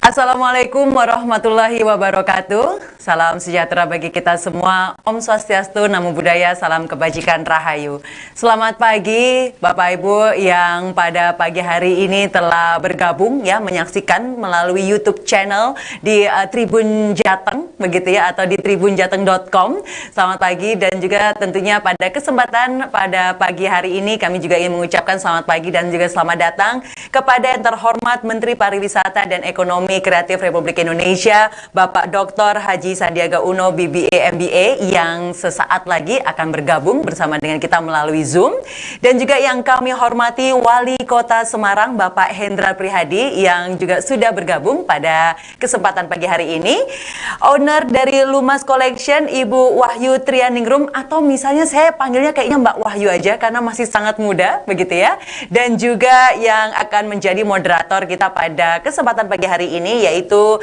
Assalamualaikum warahmatullahi wabarakatuh. Salam sejahtera bagi kita semua. Om Swastiastu, Namo Buddhaya, salam kebajikan rahayu. Selamat pagi Bapak Ibu yang pada pagi hari ini telah bergabung ya menyaksikan melalui YouTube channel di Tribun Jateng begitu ya, atau di tribunjateng.com. Selamat pagi, dan juga tentunya pada kesempatan pada pagi hari ini kami juga ingin mengucapkan selamat pagi dan juga selamat datang kepada yang terhormat Menteri Pariwisata dan Ekonomi Kreatif Republik Indonesia, Bapak Dr. Haji Sandiaga Uno, BBA, MBA, yang sesaat lagi akan bergabung bersama dengan kita melalui Zoom. Dan juga yang kami hormati Wali Kota Semarang, Bapak Hendra Prihadi, yang juga sudah bergabung pada kesempatan pagi hari ini. Owner dari Lumas Collection, Ibu Wahyu Trianingrum, atau misalnya saya panggilnya kayaknya Mbak Wahyu aja karena masih sangat muda, begitu ya. Dan juga yang akan menjadi moderator kita pada kesempatan pagi hari ini, yaitu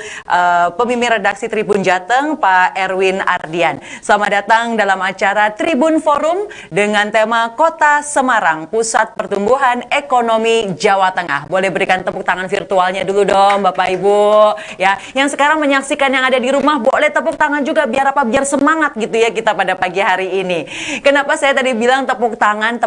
pemimpin redaksi Tribun Jateng, Pak Erwin Ardian. Selamat datang dalam acara Tribun Forum dengan tema Kota Semarang, Pusat Pertumbuhan Ekonomi Jawa Tengah. Boleh berikan tepuk tangan virtualnya dulu dong Bapak Ibu ya. Yang sekarang menyaksikan yang ada di rumah boleh tepuk tangan juga, biar apa? Biar semangat gitu ya kita pada pagi hari ini. Kenapa saya tadi bilang tepuk tangan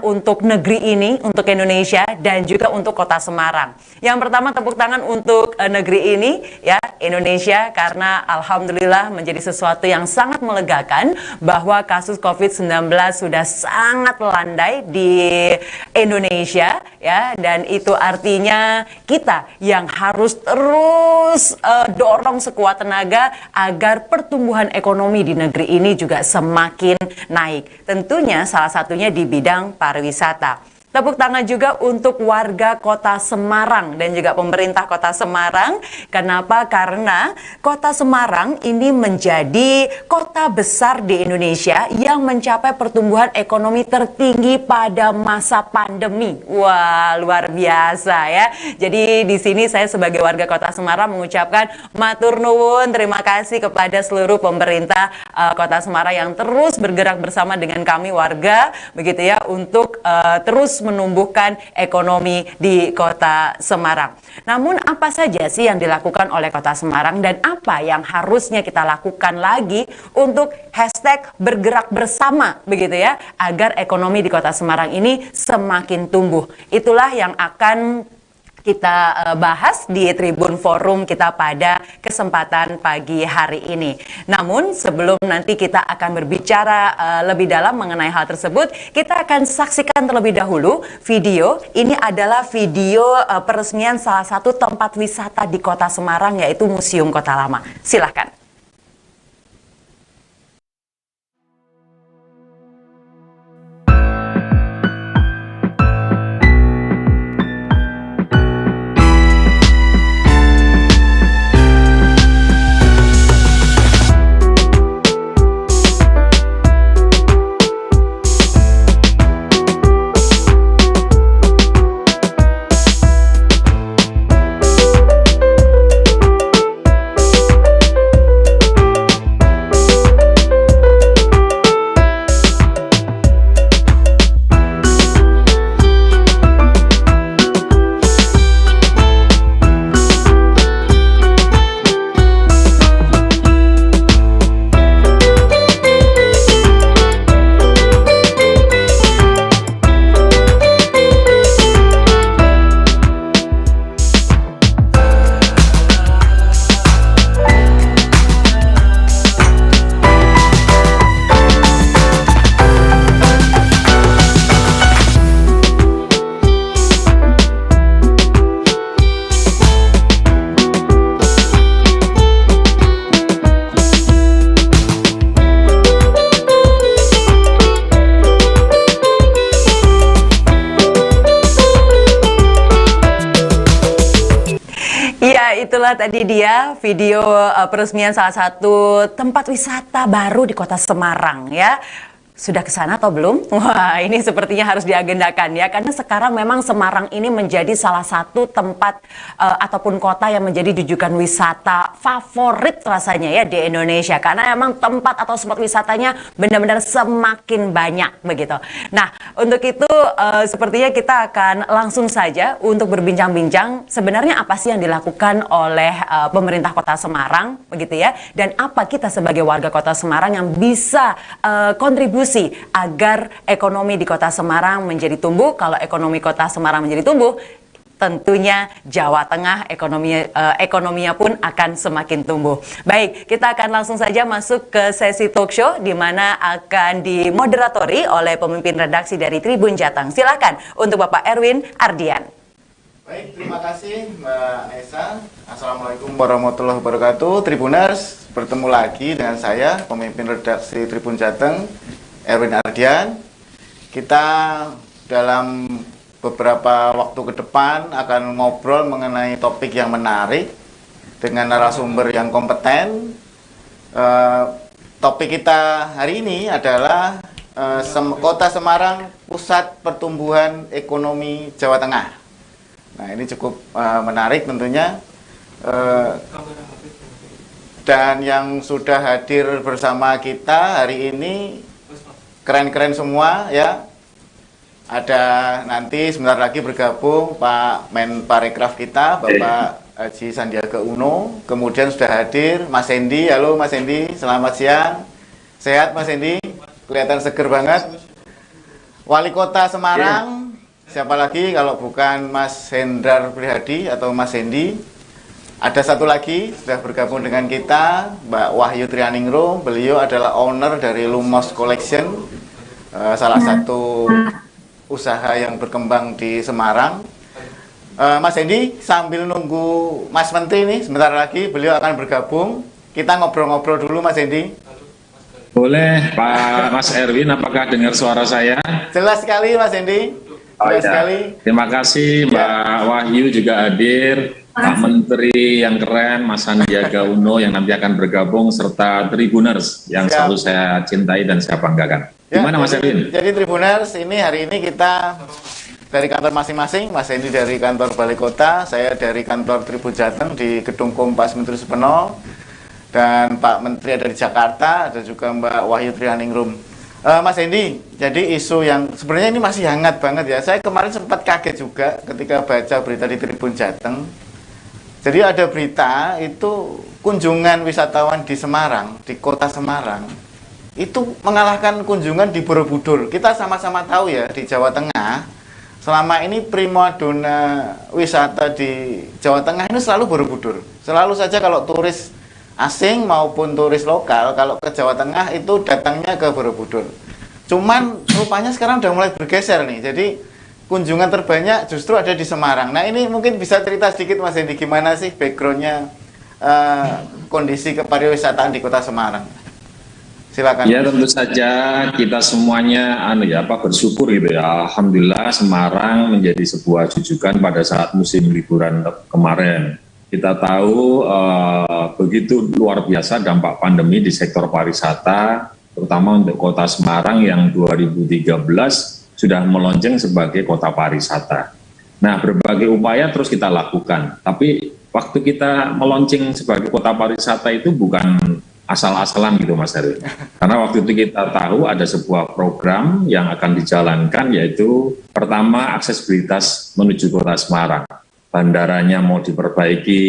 untuk negeri ini, untuk Indonesia, dan juga untuk Kota Semarang. Yang pertama tepuk tangan untuk negeri ini ya, Indonesia, karena alhamdulillah menjadi sesuatu yang sangat melegakan bahwa kasus COVID-19 sudah sangat landai di Indonesia ya, dan itu artinya kita yang harus terus dorong sekuat tenaga agar pertumbuhan ekonomi di negeri ini juga semakin naik. Tentunya salah satunya di bidang pariwisata. Tepuk tangan juga untuk warga Kota Semarang dan juga pemerintah Kota Semarang. Kenapa? Karena Kota Semarang ini menjadi kota besar di Indonesia yang mencapai pertumbuhan ekonomi tertinggi pada masa pandemi. Wah, luar biasa ya. Jadi di sini saya sebagai warga Kota Semarang mengucapkan matur nuwun, terima kasih kepada seluruh pemerintah Kota Semarang yang terus bergerak bersama dengan kami warga, begitu ya, untuk terus menumbuhkan ekonomi di Kota Semarang. Namun apa saja sih yang dilakukan oleh Kota Semarang, dan apa yang harusnya kita lakukan lagi untuk hashtag bergerak bersama begitu ya, agar ekonomi di Kota Semarang ini semakin tumbuh. Itulah yang akan kita bahas di Tribun Forum kita pada kesempatan pagi hari ini. Namun sebelum nanti kita akan berbicara lebih dalam mengenai hal tersebut, kita akan saksikan terlebih dahulu video. Ini adalah video peresmian salah satu tempat wisata di Kota Semarang, yaitu Museum Kota Lama. Silahkan. Itulah tadi dia video peresmian salah satu tempat wisata baru di Kota Semarang ya. Sudah ke sana atau belum? Wah, ini sepertinya harus diagendakan ya, karena sekarang memang Semarang ini menjadi salah satu tempat ataupun kota yang menjadi rujukan wisata favorit rasanya ya di Indonesia, karena memang tempat atau spot wisatanya benar-benar semakin banyak begitu. Nah, untuk itu sepertinya kita akan langsung saja untuk berbincang-bincang sebenarnya apa sih yang dilakukan oleh pemerintah Kota Semarang begitu ya, dan apa kita sebagai warga Kota Semarang yang bisa kontribusi agar ekonomi di Kota Semarang menjadi tumbuh. Kalau ekonomi Kota Semarang menjadi tumbuh, tentunya Jawa Tengah ekonominya pun akan semakin tumbuh. Baik, kita akan langsung saja masuk ke sesi talk show di mana akan dimoderatori oleh pemimpin redaksi dari Tribun Jateng. Silakan untuk Bapak Erwin Ardian. Baik, terima kasih Mbak Nesa. Assalamualaikum warahmatullahi wabarakatuh. Tribuners, bertemu lagi dengan saya, pemimpin redaksi Tribun Jateng, Erwin Ardian. Kita dalam beberapa waktu ke depan akan ngobrol mengenai topik yang menarik dengan narasumber yang kompeten. Topik kita hari ini adalah Kota Semarang, Pusat Pertumbuhan Ekonomi Jawa Tengah. Nah, ini cukup menarik tentunya. Dan yang sudah hadir bersama kita hari ini keren-keren semua ya. Ada nanti sebentar lagi bergabung Pak Menparekraf kita, Bapak Haji Sandiaga Uno. Kemudian sudah hadir Mas Hendy. Halo Mas Hendy, selamat siang. Sehat Mas Hendy? Kelihatan seger banget. Wali Kota Semarang, siapa lagi kalau bukan Mas Hendrar Prihadi atau Mas Hendy. Ada satu lagi sudah bergabung dengan kita, Mbak Wahyu Trianingrum. Beliau adalah owner dari Lumos Collection, salah satu usaha yang berkembang di Semarang. Mas Hendy, sambil nunggu Mas Menteri nih, sebentar lagi beliau akan bergabung. Kita ngobrol-ngobrol dulu Mas Hendy. Boleh Pak Mas Erwin, apakah dengar suara saya? Jelas sekali Mas Hendy. Jelas sekali. Terima kasih Mbak Wahyu juga hadir. Pak Menteri yang keren, Mas Sandiaga Uno yang nanti akan bergabung, serta Tribuners yang selalu saya cintai dan saya banggakan. Gimana Mas Erwin? Jadi Tribuners, ini hari ini kita dari kantor masing-masing, Mas Hendy dari kantor Balai Kota, saya dari kantor Tribun Jateng di Gedung Kompas Menteri Supeno, dan Pak Menteri ada di Jakarta, ada juga Mbak Wahyu Trianingrum. Mas Hendy, jadi isu yang sebenarnya ini masih hangat banget ya. Saya kemarin sempat kaget juga ketika baca berita di Tribun Jateng. Jadi ada berita itu kunjungan wisatawan di Semarang, di Kota Semarang, itu mengalahkan kunjungan di Borobudur. Kita sama-sama tahu ya, di Jawa Tengah, selama ini primadona wisata di Jawa Tengah ini selalu Borobudur. Selalu saja kalau turis asing maupun turis lokal, kalau ke Jawa Tengah itu datangnya ke Borobudur. Cuman rupanya sekarang udah mulai bergeser nih, jadi kunjungan terbanyak justru ada di Semarang. Nah, ini mungkin bisa cerita sedikit Mas Hendy, gimana sih backgroundnya kondisi kepariwisataan di Kota Semarang? Silakan. Ya, tentu saja kita semuanya bersyukur gitu ya. Alhamdulillah Semarang menjadi sebuah jujukan pada saat musim liburan kemarin. Kita tahu begitu luar biasa dampak pandemi di sektor pariwisata, terutama untuk Kota Semarang yang 2013 sudah melonjak sebagai kota pariwisata. Nah, berbagai upaya terus kita lakukan. Tapi waktu kita meluncing sebagai kota pariwisata itu bukan asal-asalan gitu Mas Erwin. Karena waktu itu kita tahu ada sebuah program yang akan dijalankan, yaitu pertama aksesibilitas menuju Kota Semarang. Bandaranya mau diperbaiki,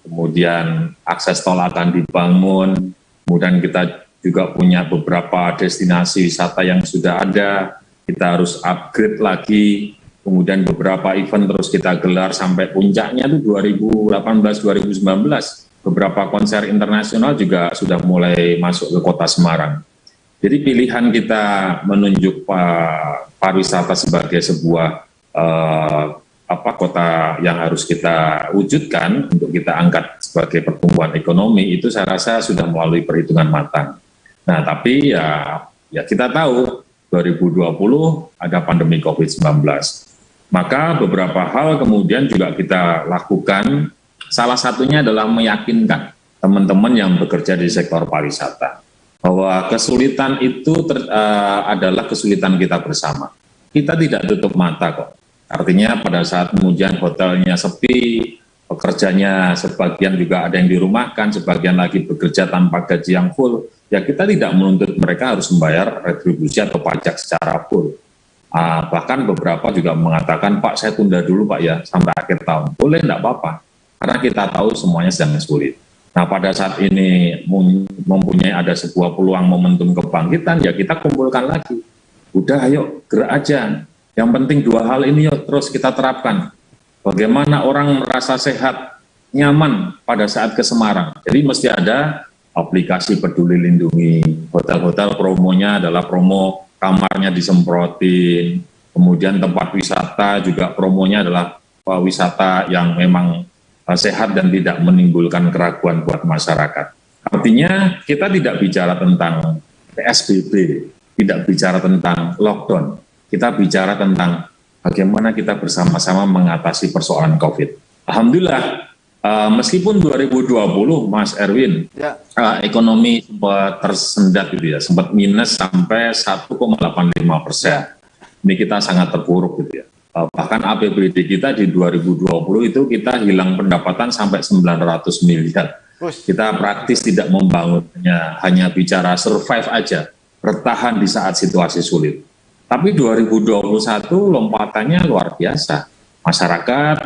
kemudian akses tol akan dibangun, kemudian kita juga punya beberapa destinasi wisata yang sudah ada, kita harus upgrade lagi, kemudian beberapa event terus kita gelar sampai puncaknya itu 2018-2019. Beberapa konser internasional juga sudah mulai masuk ke Kota Semarang. Jadi pilihan kita menunjuk pariwisata sebagai sebuah kota yang harus kita wujudkan untuk kita angkat sebagai pertumbuhan ekonomi itu saya rasa sudah melalui perhitungan matang. Nah, tapi ya kita tahu 2020 ada pandemi COVID-19. Maka beberapa hal kemudian juga kita lakukan, salah satunya adalah meyakinkan teman-teman yang bekerja di sektor pariwisata. bahwa kesulitan itu adalah kesulitan kita bersama. Kita tidak tutup mata kok. Artinya pada saat kemudian hotelnya sepi, pekerjanya sebagian juga ada yang dirumahkan, sebagian lagi bekerja tanpa gaji yang full, ya kita tidak menuntut mereka harus membayar retribusi atau pajak secara full. Bahkan beberapa juga mengatakan, Pak saya tunda dulu Pak ya sampai akhir tahun. Boleh, enggak apa-apa, karena kita tahu semuanya sedang sulit. Nah pada saat ini mempunyai ada sebuah peluang momentum kebangkitan, ya kita kumpulkan lagi. Udah ayo gerak aja, yang penting dua hal ini yuk terus kita terapkan. Bagaimana orang merasa sehat, nyaman pada saat ke Semarang. Jadi mesti ada aplikasi Peduli Lindungi, hotel-hotel promonya adalah promo kamarnya disemprotin, kemudian tempat wisata juga promonya adalah wisata yang memang sehat dan tidak menimbulkan keraguan buat masyarakat. Artinya kita tidak bicara tentang PSBB, tidak bicara tentang lockdown, kita bicara tentang bagaimana kita bersama-sama mengatasi persoalan COVID. Alhamdulillah, meskipun 2020 Mas Erwin, Ya. Ekonomi sempat tersendat gitu ya, sempat minus sampai 1,85%. Ya. Ini kita sangat terpuruk gitu ya. Bahkan APBD kita di 2020 itu kita hilang pendapatan sampai 900 miliar. Kita praktis tidak membangunnya, hanya bicara survive aja, bertahan di saat situasi sulit. Tapi 2021 lompatannya luar biasa. Masyarakat,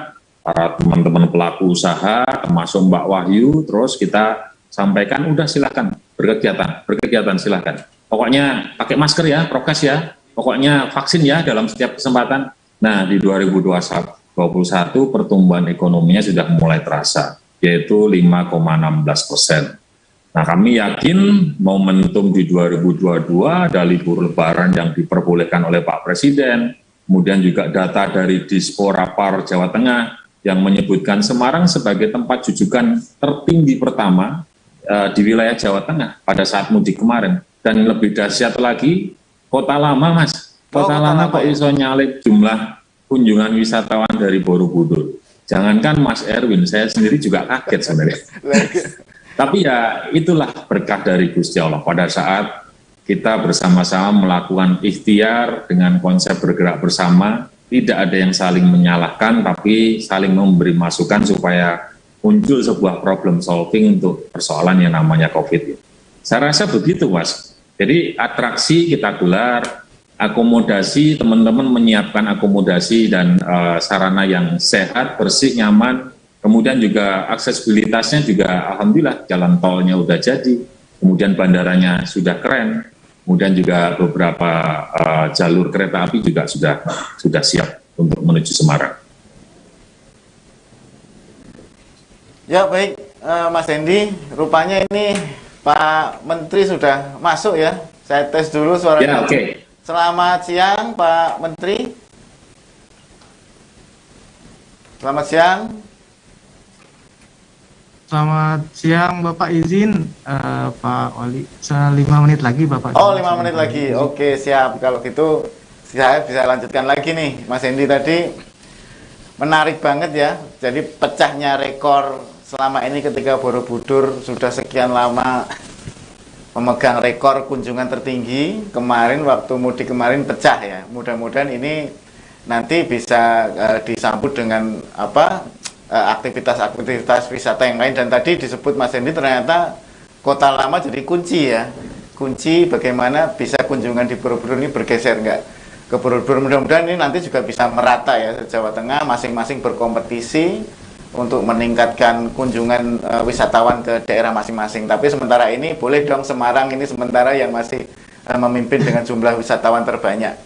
para teman-teman pelaku usaha, termasuk Mbak Wahyu, terus kita sampaikan, udah silakan berkegiatan silakan. Pokoknya pakai masker ya, prokes ya, pokoknya vaksin ya dalam setiap kesempatan. Nah di 2021 pertumbuhan ekonominya sudah mulai terasa, yaitu 5,16%. Nah kami yakin momentum di 2022 ada libur lebaran yang diperbolehkan oleh Pak Presiden, kemudian juga data dari Disporapar Jawa Tengah yang menyebutkan Semarang sebagai tempat jujukan tertinggi pertama di wilayah Jawa Tengah pada saat mudik kemarin. Dan lebih dahsyat lagi, Kota Lama Mas, Kota Lama kok iso nyalip jumlah kunjungan wisatawan dari Borobudur. Jangankan Mas Erwin, saya sendiri juga kaget sebenarnya. Tapi ya itulah berkah dari Gusti Allah pada saat kita bersama-sama melakukan ikhtiar dengan konsep bergerak bersama, tidak ada yang saling menyalahkan, tapi saling memberi masukan supaya muncul sebuah problem solving untuk persoalan yang namanya COVID. Saya rasa begitu Mas. Jadi atraksi kita gelar, akomodasi, teman-teman menyiapkan akomodasi dan sarana yang sehat, bersih, nyaman, kemudian juga aksesibilitasnya juga alhamdulillah jalan tolnya udah jadi, kemudian bandaranya sudah keren, kemudian juga beberapa jalur kereta api juga sudah siap untuk menuju Semarang. Ya baik, Mas Hendy, rupanya ini Pak Menteri sudah masuk ya. Saya tes dulu suaranya. Ya, oke. Selamat siang Pak Menteri. Selamat siang. Selamat siang Bapak, izin Pak Wali 5 menit lagi Bapak. Oh 5 menit lagi, oke siap. Kalau gitu saya bisa lanjutkan lagi nih. Mas Hendy tadi menarik banget ya. Jadi pecahnya rekor selama ini ketika Borobudur sudah sekian lama memegang rekor kunjungan tertinggi. Kemarin waktu mudik kemarin pecah ya. Mudah-mudahan ini nanti bisa disambut dengan apa, aktivitas-aktivitas wisata yang lain. Dan tadi disebut Mas Hendy ternyata Kota Lama jadi kunci ya. Kunci bagaimana bisa kunjungan di Borobudur ini bergeser enggak ke Borobudur. Mudah-mudahan ini nanti juga bisa merata ya, Jawa Tengah masing-masing berkompetisi untuk meningkatkan kunjungan wisatawan ke daerah masing-masing. Tapi sementara ini boleh dong Semarang ini sementara yang masih memimpin dengan jumlah wisatawan terbanyak.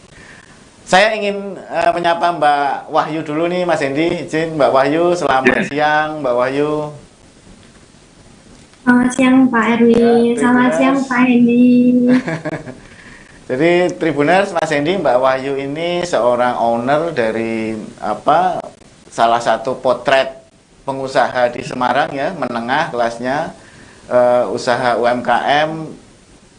Saya ingin menyapa Mbak Wahyu dulu nih Mas Hendy. Izin Mbak Wahyu, selamat siang Mbak Wahyu. Selamat siang Pak Erwin, selamat siang Pak Hendy. Jadi Tribuners, Mas Hendy, Mbak Wahyu ini seorang owner dari apa, salah satu potret pengusaha di Semarang ya, menengah kelasnya, usaha UMKM.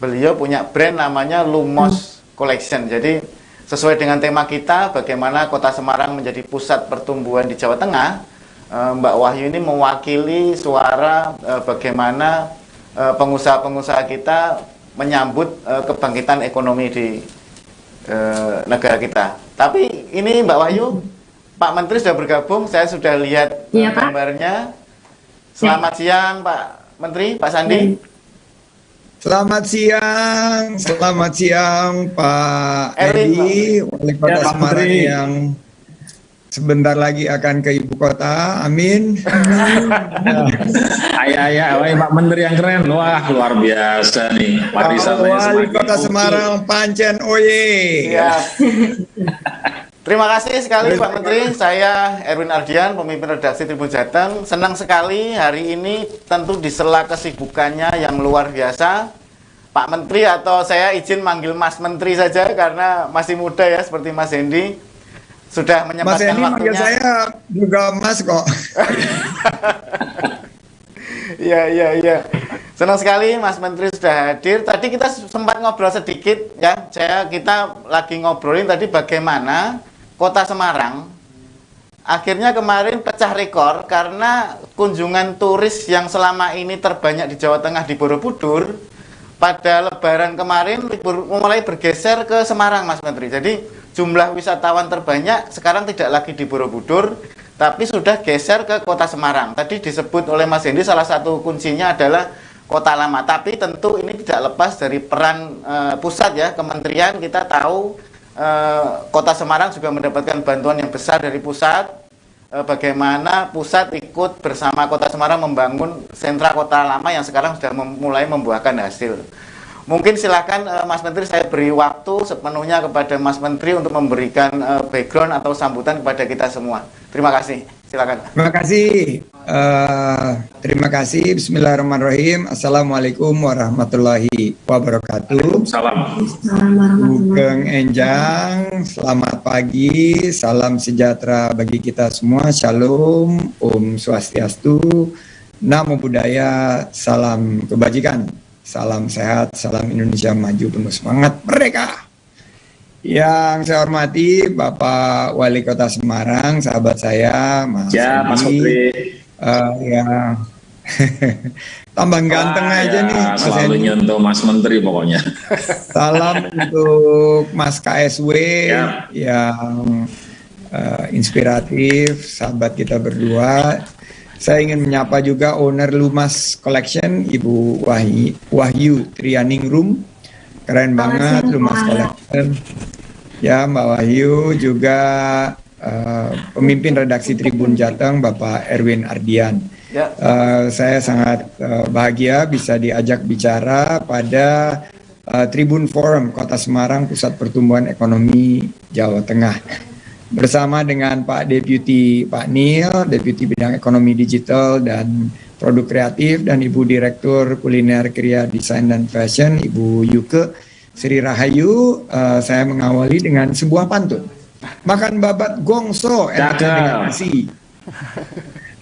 Beliau punya brand namanya Lumos Collection. Jadi sesuai dengan tema kita, bagaimana kota Semarang menjadi pusat pertumbuhan di Jawa Tengah, Mbak Wahyu ini mewakili suara bagaimana pengusaha-pengusaha kita menyambut kebangkitan ekonomi di negara kita. Tapi ini Mbak Wahyu, Pak Menteri sudah bergabung, saya sudah lihat Iya, Pak. gambarnya. Selamat siang Pak Menteri, Pak Sandi. Selamat siang Pak Edi, Wali Kota Ya, Pak Semarang Menteri. yang sebentar lagi akan ke ibu kota, amin. Ya, Pak Menteri yang keren. Wah, luar biasa nih. Pariwisatanya Wali semakin Kota oke. Semarang, pancen oye. Ya. Terima kasih sekali Pak Menteri. Saya Erwin Ardian, pemimpin redaksi Tribun Jateng. Senang sekali hari ini tentu di sela kesibukannya yang luar biasa. Pak Menteri, atau saya izin manggil Mas Menteri saja karena masih muda ya seperti Mas Hendi. Sudah Mas menyempatkan Edi manggil waktunya. saya juga Mas kok. Iya. Senang sekali Mas Menteri sudah hadir. Tadi kita sempat ngobrol sedikit ya. Kita lagi ngobrolin tadi bagaimana Kota Semarang akhirnya kemarin pecah rekor karena kunjungan turis yang selama ini terbanyak di Jawa Tengah di Borobudur pada Lebaran kemarin mulai bergeser ke Semarang, Mas Menteri. Jadi jumlah wisatawan terbanyak sekarang tidak lagi di Borobudur, tapi sudah geser ke Kota Semarang. Tadi disebut oleh Mas Hendi salah satu kuncinya adalah Kota Lama. Tapi tentu ini tidak lepas dari peran pusat ya, kementerian. Kita tahu Kota Semarang juga mendapatkan bantuan yang besar dari pusat. Bagaimana pusat ikut bersama Kota Semarang membangun sentra Kota Lama yang sekarang sudah mulai membuahkan hasil. Mungkin silakan Mas Menteri, saya beri waktu sepenuhnya kepada Mas Menteri untuk memberikan background atau sambutan kepada kita semua. Terima kasih. Silakan. Terima kasih. Bismillahirrahmanirrahim. Assalamualaikum warahmatullahi wabarakatuh. Salam. Sugeng Enjang, selamat pagi, salam sejahtera bagi kita semua, Shalom, Om Swastiastu, Namo Buddhaya, salam kebajikan, salam sehat, salam Indonesia maju penuh semangat, merdeka. Yang saya hormati Bapak Wali Kota Semarang, sahabat saya, Mas Ya, Mas Edi. Menteri. Ya, tambah ganteng aja nih, Mas Selalu Edi. nyentuh Mas Menteri pokoknya. Salam untuk Mas KSW Ya. yang inspiratif, sahabat kita berdua. Saya ingin menyapa juga owner Lumas Collection, Ibu Wahyu Trianingrum. Keren banget Lumas Collection. Ya, Mbak Wahyu juga pemimpin redaksi Tribun Jateng, Bapak Erwin Ardian. Ya. Saya sangat bahagia bisa diajak bicara pada Tribun Forum Kota Semarang, Pusat Pertumbuhan Ekonomi Jawa Tengah. Bersama dengan Pak Deputi Pak Nil, Deputi Bidang Ekonomi Digital dan Produk Kreatif, dan Ibu Direktur Kuliner Kriya Desain dan Fashion, Ibu Yuke Sri Rahayu. Saya mengawali dengan sebuah pantun. Makan babat gongso enaknya dengan nasi.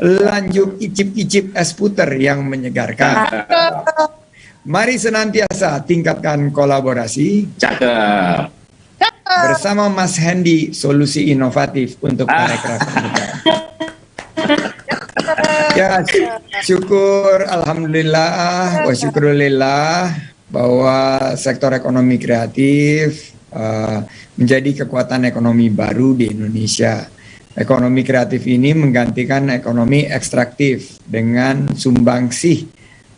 Lanjut icip-icip es puter yang menyegarkan. Mari senantiasa tingkatkan kolaborasi. Cakep. Bersama Mas Hendi, solusi inovatif untuk merekreasi kita. Ya, syukur, alhamdulillah, wa syukurillah bahwa sektor ekonomi kreatif menjadi kekuatan ekonomi baru di Indonesia. Ekonomi kreatif ini menggantikan ekonomi ekstraktif dengan sumbangsih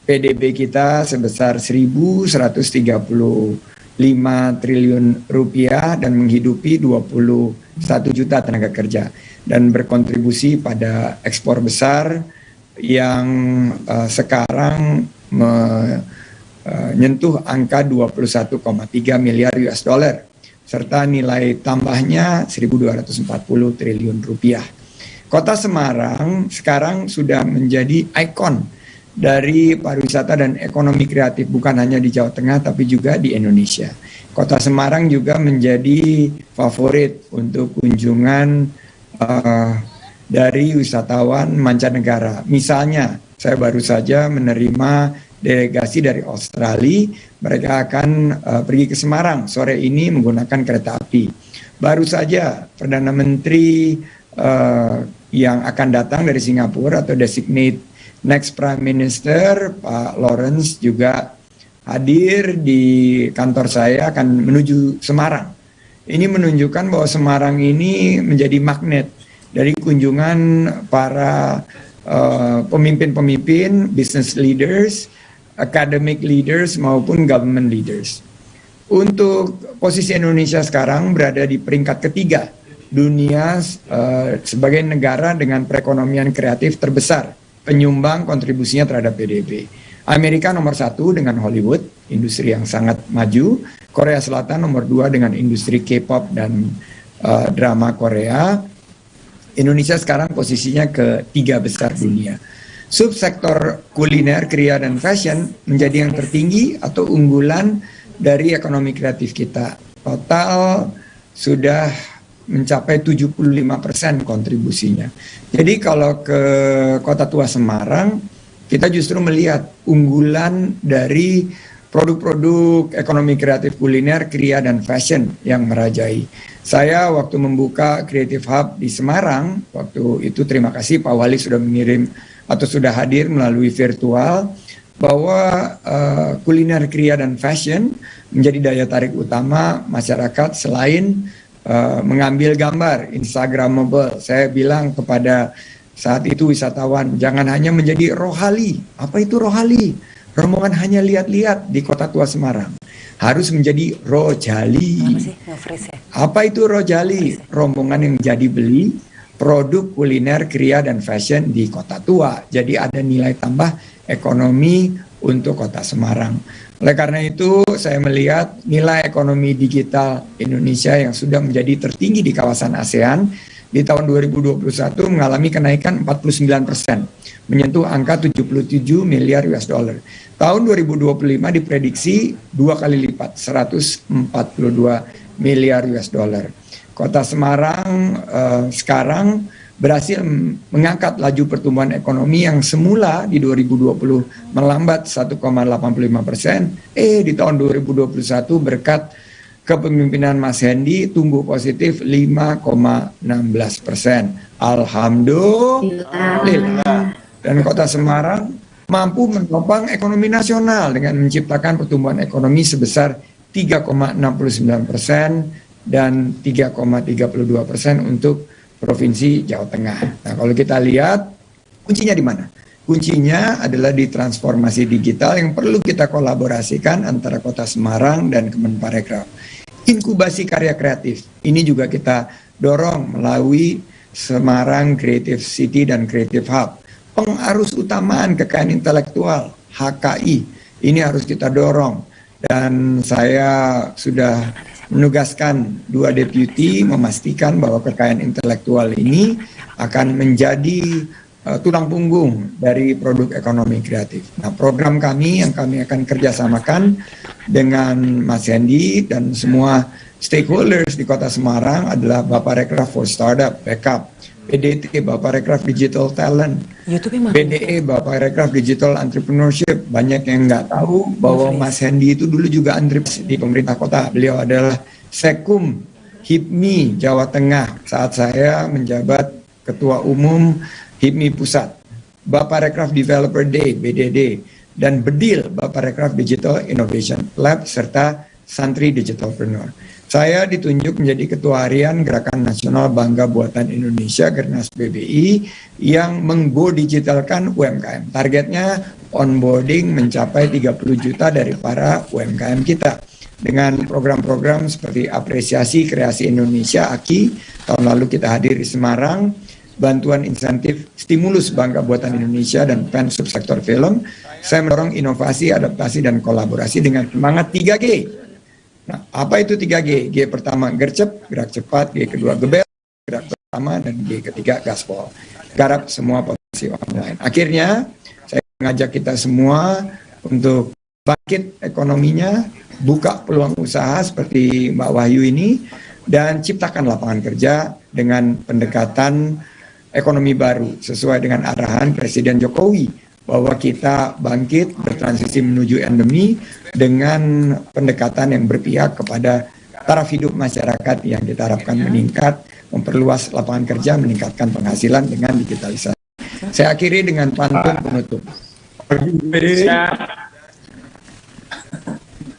PDB kita sebesar 1.135 triliun rupiah dan menghidupi 21 juta tenaga kerja dan berkontribusi pada ekspor besar yang sekarang menyentuh angka 21,3 miliar US dollar serta nilai tambahnya 1.240 triliun rupiah. Kota Semarang sekarang sudah menjadi ikon dari pariwisata dan ekonomi kreatif bukan hanya di Jawa Tengah tapi juga di Indonesia. Kota Semarang juga menjadi favorit untuk kunjungan dari wisatawan mancanegara. Misalnya, saya baru saja menerima delegasi dari Australia. Mereka akan pergi ke Semarang sore ini menggunakan kereta api. Baru saja Perdana Menteri yang akan datang dari Singapura atau designate next Prime Minister Pak Lawrence juga hadir di kantor saya akan menuju Semarang. Ini menunjukkan bahwa Semarang ini menjadi magnet dari kunjungan para pemimpin-pemimpin, business leaders, academic leaders maupun government leaders. Untuk posisi Indonesia sekarang berada di peringkat ketiga dunia sebagai negara dengan perekonomian kreatif terbesar, penyumbang kontribusinya terhadap PDB. Amerika nomor 1 dengan Hollywood, industri yang sangat maju. Korea Selatan nomor 2 dengan industri K-pop dan drama Korea. Indonesia sekarang posisinya ketiga besar dunia. Subsektor kuliner, kriya, dan fashion menjadi yang tertinggi atau unggulan dari ekonomi kreatif kita. Total sudah mencapai 75% kontribusinya. Jadi kalau ke Kota Tua Semarang, kita justru melihat unggulan dari produk-produk ekonomi kreatif kuliner, kriya, dan fashion yang merajai. Saya waktu membuka Creative Hub di Semarang, waktu itu terima kasih Pak Wali sudah mengirim atau sudah hadir melalui virtual, bahwa kuliner, kriya, dan fashion menjadi daya tarik utama masyarakat selain mengambil gambar Instagramable. Saya bilang kepada saat itu wisatawan, jangan hanya menjadi rohali. Apa itu rohali? Rombongan hanya lihat-lihat di Kota Tua Semarang. Harus menjadi rojali. Apa itu rojali? Rombongan yang jadi beli produk kuliner, kriya, dan fashion di Kota Tua. Jadi ada nilai tambah ekonomi untuk Kota Semarang. Oleh karena itu, saya melihat nilai ekonomi digital Indonesia yang sudah menjadi tertinggi di kawasan ASEAN di tahun 2021 mengalami kenaikan 49%, menyentuh angka 77 miliar US dollar. Tahun 2025 diprediksi 2 kali lipat, 142 miliar US dollar. Kota Semarang sekarang berhasil mengangkat laju pertumbuhan ekonomi yang semula di 2020 melambat 1,85%, di tahun 2021 berkat kepemimpinan Mas Hendy tumbuh positif 5,16%. Alhamdulillah. Dan Kota Semarang mampu menopang ekonomi nasional dengan menciptakan pertumbuhan ekonomi sebesar 3,69% dan 3,32% untuk Provinsi Jawa Tengah. Nah, kalau kita lihat kuncinya di mana? Kuncinya adalah di transformasi digital yang perlu kita kolaborasikan antara Kota Semarang dan Kemenparekraf. Inkubasi karya kreatif ini juga kita dorong melalui Semarang Creative City dan Creative Hub. Pengarus utamaan kekayaan intelektual HKI ini harus kita dorong, dan saya sudah menugaskan 2 deputi memastikan bahwa kekayaan intelektual ini akan menjadi tulang punggung dari produk ekonomi kreatif. Nah, program kami yang kami akan kerjasamakan dengan Mas Hendy dan semua stakeholders di Kota Semarang adalah Baparekraf for Startup, Backup, PDT, Baparekraf Digital Talent, BDE, Baparekraf Digital Entrepreneurship. Banyak yang nggak tahu bahwa Mas Hendy itu dulu juga entrepreneur di pemerintah kota. Beliau adalah Sekum HIPMI Jawa Tengah saat saya menjabat Ketua Umum HIPMI Pusat, Baparekraf Developer Day, BDD, dan BEDIL, Baparekraf Digital Innovation Lab, serta Santri Digitalpreneur. Saya ditunjuk menjadi Ketua Harian Gerakan Nasional Bangga Buatan Indonesia Gernas BBI yang menggo-digitalkan UMKM. Targetnya onboarding mencapai 30 juta dari para UMKM kita. Dengan program-program seperti Apresiasi Kreasi Indonesia (AKI), tahun lalu kita hadir di Semarang, bantuan insentif stimulus Bangga Buatan Indonesia, dan PEN subsektor film. Saya mendorong inovasi, adaptasi, dan kolaborasi dengan semangat 3G. Nah, apa itu 3G? G pertama gercep, gerak cepat. G kedua gebel, gerak pertama. Dan G ketiga gaspol. Garap semua potensi online. Akhirnya, saya mengajak kita semua untuk bangkit ekonominya, buka peluang usaha seperti Mbak Wahyu ini, dan ciptakan lapangan kerja dengan pendekatan ekonomi baru sesuai dengan arahan Presiden Jokowi bahwa kita bangkit bertransisi menuju endemi dengan pendekatan yang berpihak kepada taraf hidup masyarakat yang kita harapkan meningkat, memperluas lapangan kerja, meningkatkan penghasilan dengan digitalisasi. Saya akhiri dengan pantun penutup.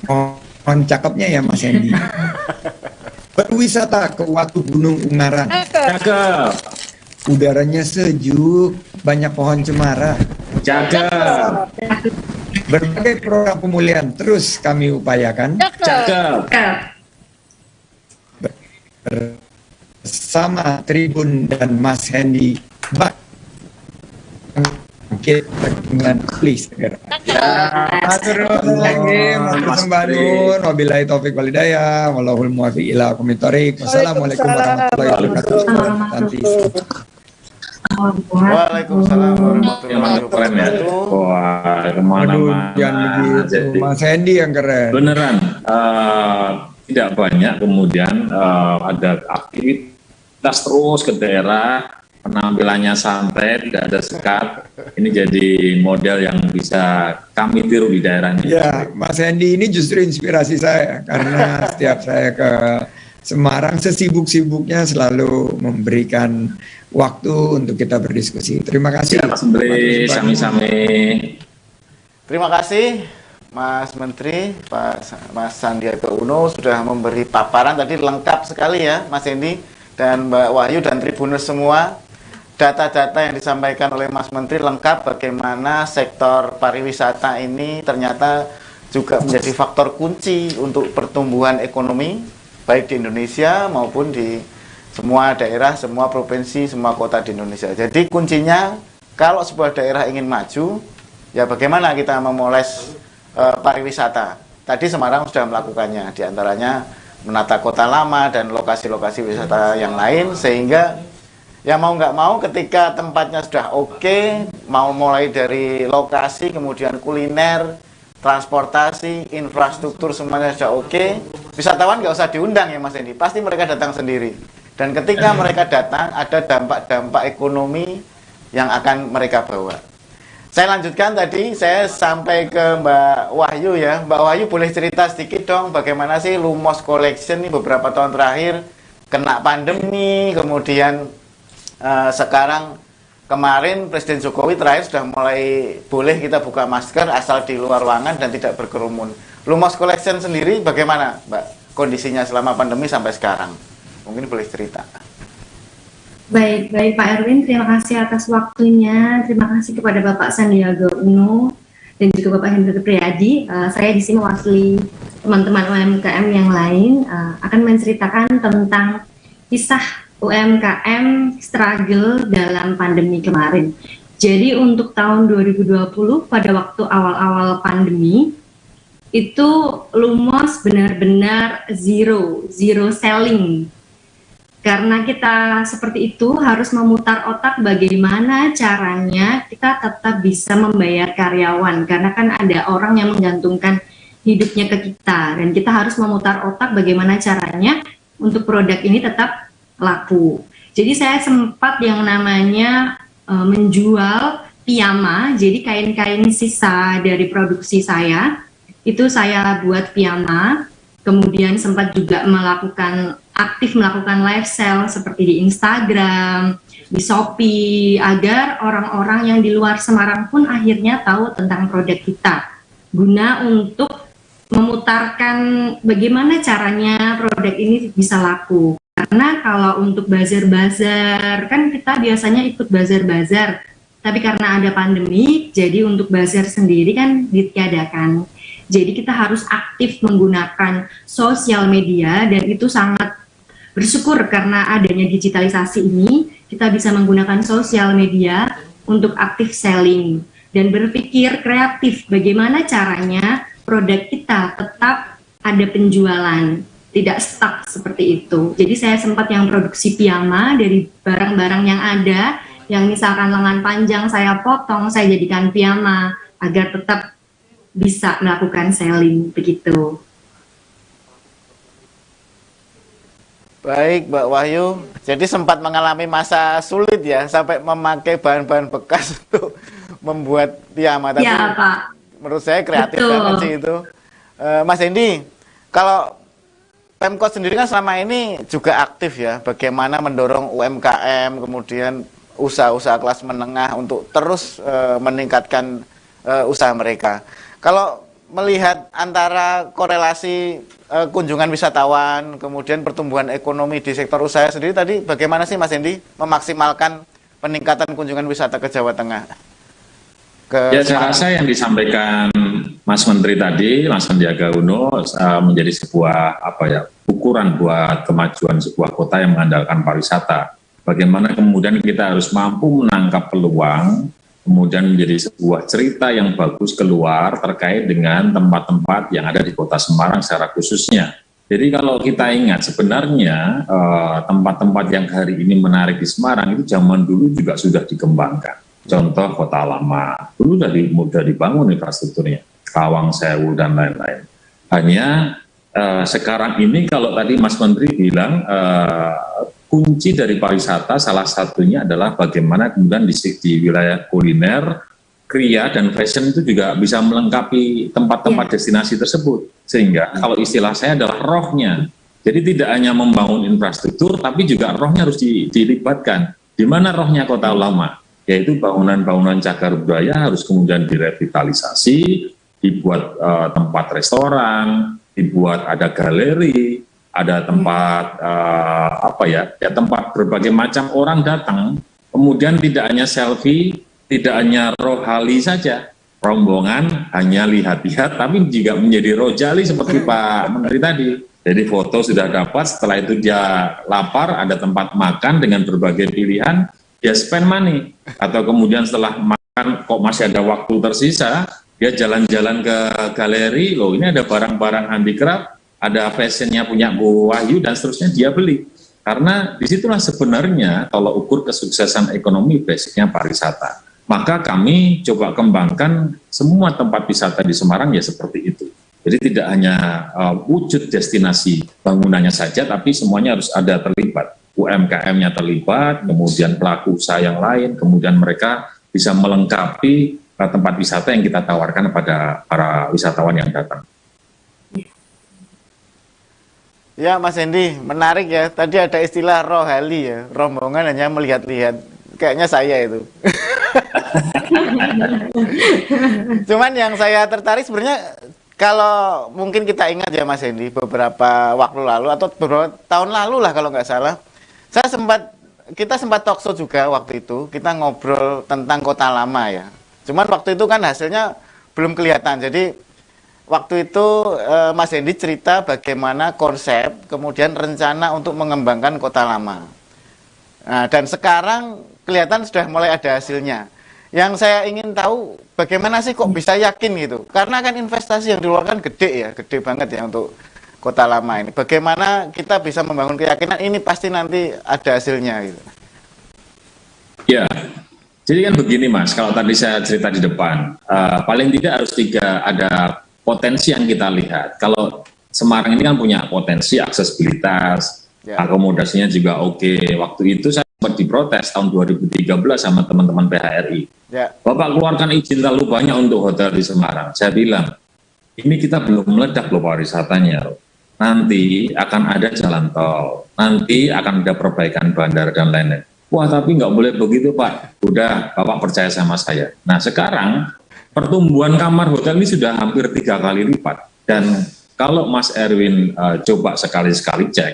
Pohon cakepnya ya Mas Hendy. Berwisata ke Watu Gunung Ungaran. Cakep. Udaranya sejuk, banyak pohon cemara. Cakep. Berbagai program pemulihan terus kami upayakan Cakep. bersama Tribun dan Mas Hendy. Kita dengan please segera. Matur nuwun lagi, matur sembah nuwun. Wabillahi taufik wal hidayah. Wallahul muwaffiq ila aqwamit thoriq. Wassalamualaikum warahmatullahi wabarakatuh. Nanti. Waalaikumsalam warahmatullahi Keren ya. wabarakatuh. Wah, Aduh, kemana-mana. jangan begitu. Jadi, Mas Hendy yang keren. beneran, tidak banyak kemudian ada aktivitas terus ke daerah, penampilannya santai, tidak ada sekat. Ini jadi model yang bisa kami tiru di daerahnya. Ya, Mas Hendy ini justru inspirasi saya karena setiap saya ke Semarang sesibuk-sibuknya selalu memberikan waktu untuk kita berdiskusi. Terima kasih. Siap, Sembeli, sami-sami. Terima kasih Mas Menteri, Mas Sandiaga Uno sudah memberi paparan tadi lengkap sekali ya Mas Hendy dan Mbak Wahyu dan Tribuners semua. Data-data yang disampaikan oleh Mas Menteri lengkap bagaimana sektor pariwisata ini ternyata juga menjadi faktor kunci untuk pertumbuhan ekonomi baik di Indonesia maupun di semua daerah, semua provinsi, semua kota di Indonesia. Jadi kuncinya kalau sebuah daerah ingin maju, ya bagaimana kita memoles pariwisata. Tadi Semarang sudah melakukannya, diantaranya menata kota lama dan lokasi-lokasi wisata yang lain, sehingga ya mau nggak mau ketika tempatnya sudah oke, mau mulai dari lokasi, kemudian kuliner, transportasi, infrastruktur semuanya sudah oke, wisatawan nggak usah diundang ya Mas Hendy, pasti mereka datang sendiri. Dan ketika mereka datang, ada dampak-dampak ekonomi yang akan mereka bawa. Saya lanjutkan tadi, saya sampai ke Mbak Wahyu ya. Mbak Wahyu boleh cerita sedikit dong bagaimana sih Lumos Collection ini beberapa tahun terakhir kena pandemi, kemudian sekarang kemarin Presiden Jokowi terakhir sudah mulai boleh kita buka masker asal di luar ruangan dan tidak berkerumun. Lumos Collection sendiri bagaimana Mbak kondisinya selama pandemi sampai sekarang? Mungkin boleh cerita. Baik Pak Erwin, terima kasih atas waktunya. Terima kasih kepada Bapak Sandiaga Uno dan juga Bapak Hendra Priyadi. Saya di sini mewakili teman-teman UMKM yang lain akan menceritakan tentang kisah UMKM struggle dalam pandemi kemarin. Jadi untuk tahun 2020 pada waktu awal-awal pandemi itu Lumos benar-benar zero selling. Karena kita seperti itu harus memutar otak bagaimana caranya kita tetap bisa membayar karyawan. Karena kan ada orang yang menggantungkan hidupnya ke kita. Dan kita harus memutar otak bagaimana caranya untuk produk ini tetap laku. Jadi saya sempat yang namanya menjual piyama. Jadi kain-kain sisa dari produksi saya, itu saya buat piyama. Kemudian sempat juga aktif melakukan live sale seperti di Instagram, di Shopee, agar orang-orang yang di luar Semarang pun akhirnya tahu tentang produk kita, guna untuk memutarkan bagaimana caranya produk ini bisa laku. Karena kalau untuk bazar-bazar, kan kita biasanya ikut bazar-bazar, tapi karena ada pandemi, jadi untuk bazar sendiri kan ditiadakan. Jadi kita harus aktif menggunakan sosial media dan itu sangat bersyukur karena adanya digitalisasi ini, kita bisa menggunakan sosial media untuk aktif selling dan berpikir kreatif bagaimana caranya produk kita tetap ada penjualan, tidak stuck seperti itu. Jadi saya sempat yang produksi piyama dari barang-barang yang ada, yang misalkan lengan panjang saya potong, saya jadikan piyama agar tetap bisa melakukan selling begitu. Baik Mbak Wahyu, jadi sempat mengalami masa sulit ya, sampai memakai bahan-bahan bekas untuk membuat piyama. Tapi ya Pak, menurut saya kreatif betul banget sih itu. Mas Hendy, kalau Pemkot sendiri kan selama ini juga aktif ya, bagaimana mendorong UMKM, kemudian usaha-usaha kelas menengah untuk terus meningkatkan usaha mereka. Kalau melihat antara korelasi kunjungan wisatawan, kemudian pertumbuhan ekonomi di sektor usaha sendiri tadi, bagaimana sih Mas Hendy memaksimalkan peningkatan kunjungan wisata ke Jawa Tengah? Ya, saya rasa yang disampaikan Mas Menteri tadi, Mas Sandiaga Uno, menjadi sebuah ukuran buat kemajuan sebuah kota yang mengandalkan pariwisata. Bagaimana kemudian kita harus mampu menangkap peluang, kemudian menjadi sebuah cerita yang bagus keluar terkait dengan tempat-tempat yang ada di Kota Semarang secara khususnya. Jadi kalau kita ingat sebenarnya tempat-tempat yang hari ini menarik di Semarang itu zaman dulu juga sudah dikembangkan. Contoh Kota Lama, dulu sudah dibangun infrastrukturnya, Lawang Sewu dan lain-lain. Hanya sekarang ini kalau tadi Mas Menteri bilang kunci dari pariwisata salah satunya adalah bagaimana kemudian di wilayah kuliner, kria dan fashion itu juga bisa melengkapi tempat-tempat destinasi tersebut. Sehingga kalau istilah saya adalah rohnya. Jadi tidak hanya membangun infrastruktur, tapi juga rohnya harus dilibatkan. Di mana rohnya Kota Lama? Yaitu bangunan-bangunan cagar budaya harus kemudian direvitalisasi, dibuat tempat restoran, dibuat ada galeri, ada tempat tempat berbagai macam orang datang, kemudian tidak hanya selfie, tidak hanya rohali saja, rombongan hanya lihat-lihat, tapi juga menjadi rojali seperti Pak Menteri tadi. Jadi foto sudah dapat, setelah itu dia lapar, ada tempat makan dengan berbagai pilihan, dia spend money. Atau kemudian setelah makan kok masih ada waktu tersisa, dia jalan-jalan ke galeri, loh ini ada barang-barang handicraft, ada fashionnya punya Bu Wahyu dan seterusnya, dia beli. Karena disitulah sebenarnya kalau ukur kesuksesan ekonomi basicnya pariwisata. Maka kami coba kembangkan semua tempat wisata di Semarang ya seperti itu. Jadi tidak hanya wujud destinasi bangunannya saja, tapi semuanya harus ada terlibat. UMKM-nya terlibat, kemudian pelaku usaha yang lain, kemudian mereka bisa melengkapi tempat wisata yang kita tawarkan kepada para wisatawan yang datang. Ya Mas Hendy, menarik ya. Tadi ada istilah rohali ya, rombongan hanya melihat-lihat. Kayaknya saya itu. Cuman yang saya tertarik sebenarnya, kalau mungkin kita ingat ya Mas Hendy, beberapa waktu lalu atau beberapa tahun lalu lah kalau nggak salah, kita sempat talk show juga waktu itu, kita ngobrol tentang Kota Lama ya. Cuman waktu itu kan hasilnya belum kelihatan. Jadi waktu itu Mas Hendy cerita bagaimana konsep, kemudian rencana untuk mengembangkan Kota Lama. Nah, dan sekarang kelihatan sudah mulai ada hasilnya. Yang saya ingin tahu, bagaimana sih kok bisa yakin gitu? Karena kan investasi yang dikeluarkan gede ya, gede banget ya untuk Kota Lama ini. Bagaimana kita bisa membangun keyakinan ini pasti nanti ada hasilnya gitu? Ya, jadi kan begini Mas, kalau tadi saya cerita di depan, paling tidak harus ada potensi yang kita lihat. Kalau Semarang ini kan punya potensi aksesibilitas, akomodasinya juga oke. Waktu itu saya sempat diprotes tahun 2013 sama teman-teman PHRI. Bapak keluarkan izin terlalu banyak untuk hotel di Semarang. Saya bilang, ini kita belum meledak loh pariwisatanya. Nanti akan ada jalan tol, nanti akan ada perbaikan bandara dan lain-lain. Wah tapi nggak boleh begitu Pak. Udah, Bapak percaya sama saya. Nah sekarang pertumbuhan kamar hotel ini sudah hampir 3 kali lipat. Dan kalau Mas Erwin coba sekali-sekali cek,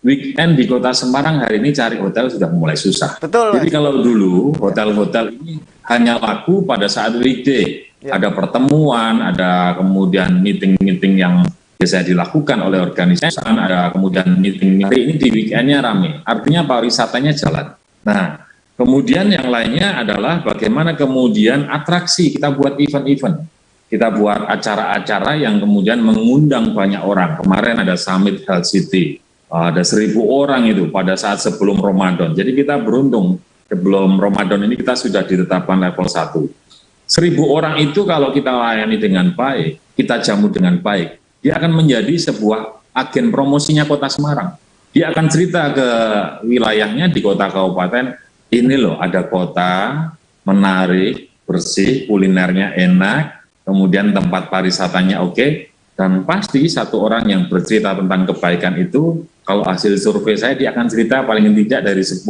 weekend di Kota Semarang hari ini cari hotel sudah mulai susah. Betul. Jadi kalau dulu hotel-hotel ini hanya laku pada saat weekday. Ada pertemuan, ada kemudian meeting-meeting yang biasa dilakukan oleh organisasi, ada kemudian meeting hari ini di weekendnya rame. Artinya pariwisatanya jalan. Nah, kemudian yang lainnya adalah bagaimana kemudian atraksi, kita buat event-event. Kita buat acara-acara yang kemudian mengundang banyak orang. Kemarin ada Summit Health City, ada 1.000 orang itu pada saat sebelum Ramadan. Jadi kita beruntung, sebelum Ramadan ini kita sudah ditetapkan level 1. 1.000 orang itu kalau kita layani dengan baik, kita jamu dengan baik, dia akan menjadi sebuah agen promosinya Kota Semarang. Dia akan cerita ke wilayahnya di kota kabupaten, ini loh ada kota menarik, bersih, kulinernya enak, kemudian tempat pariwisatanya oke, dan pasti satu orang yang bercerita tentang kebaikan itu, kalau hasil survei saya dia akan cerita paling tidak dari 10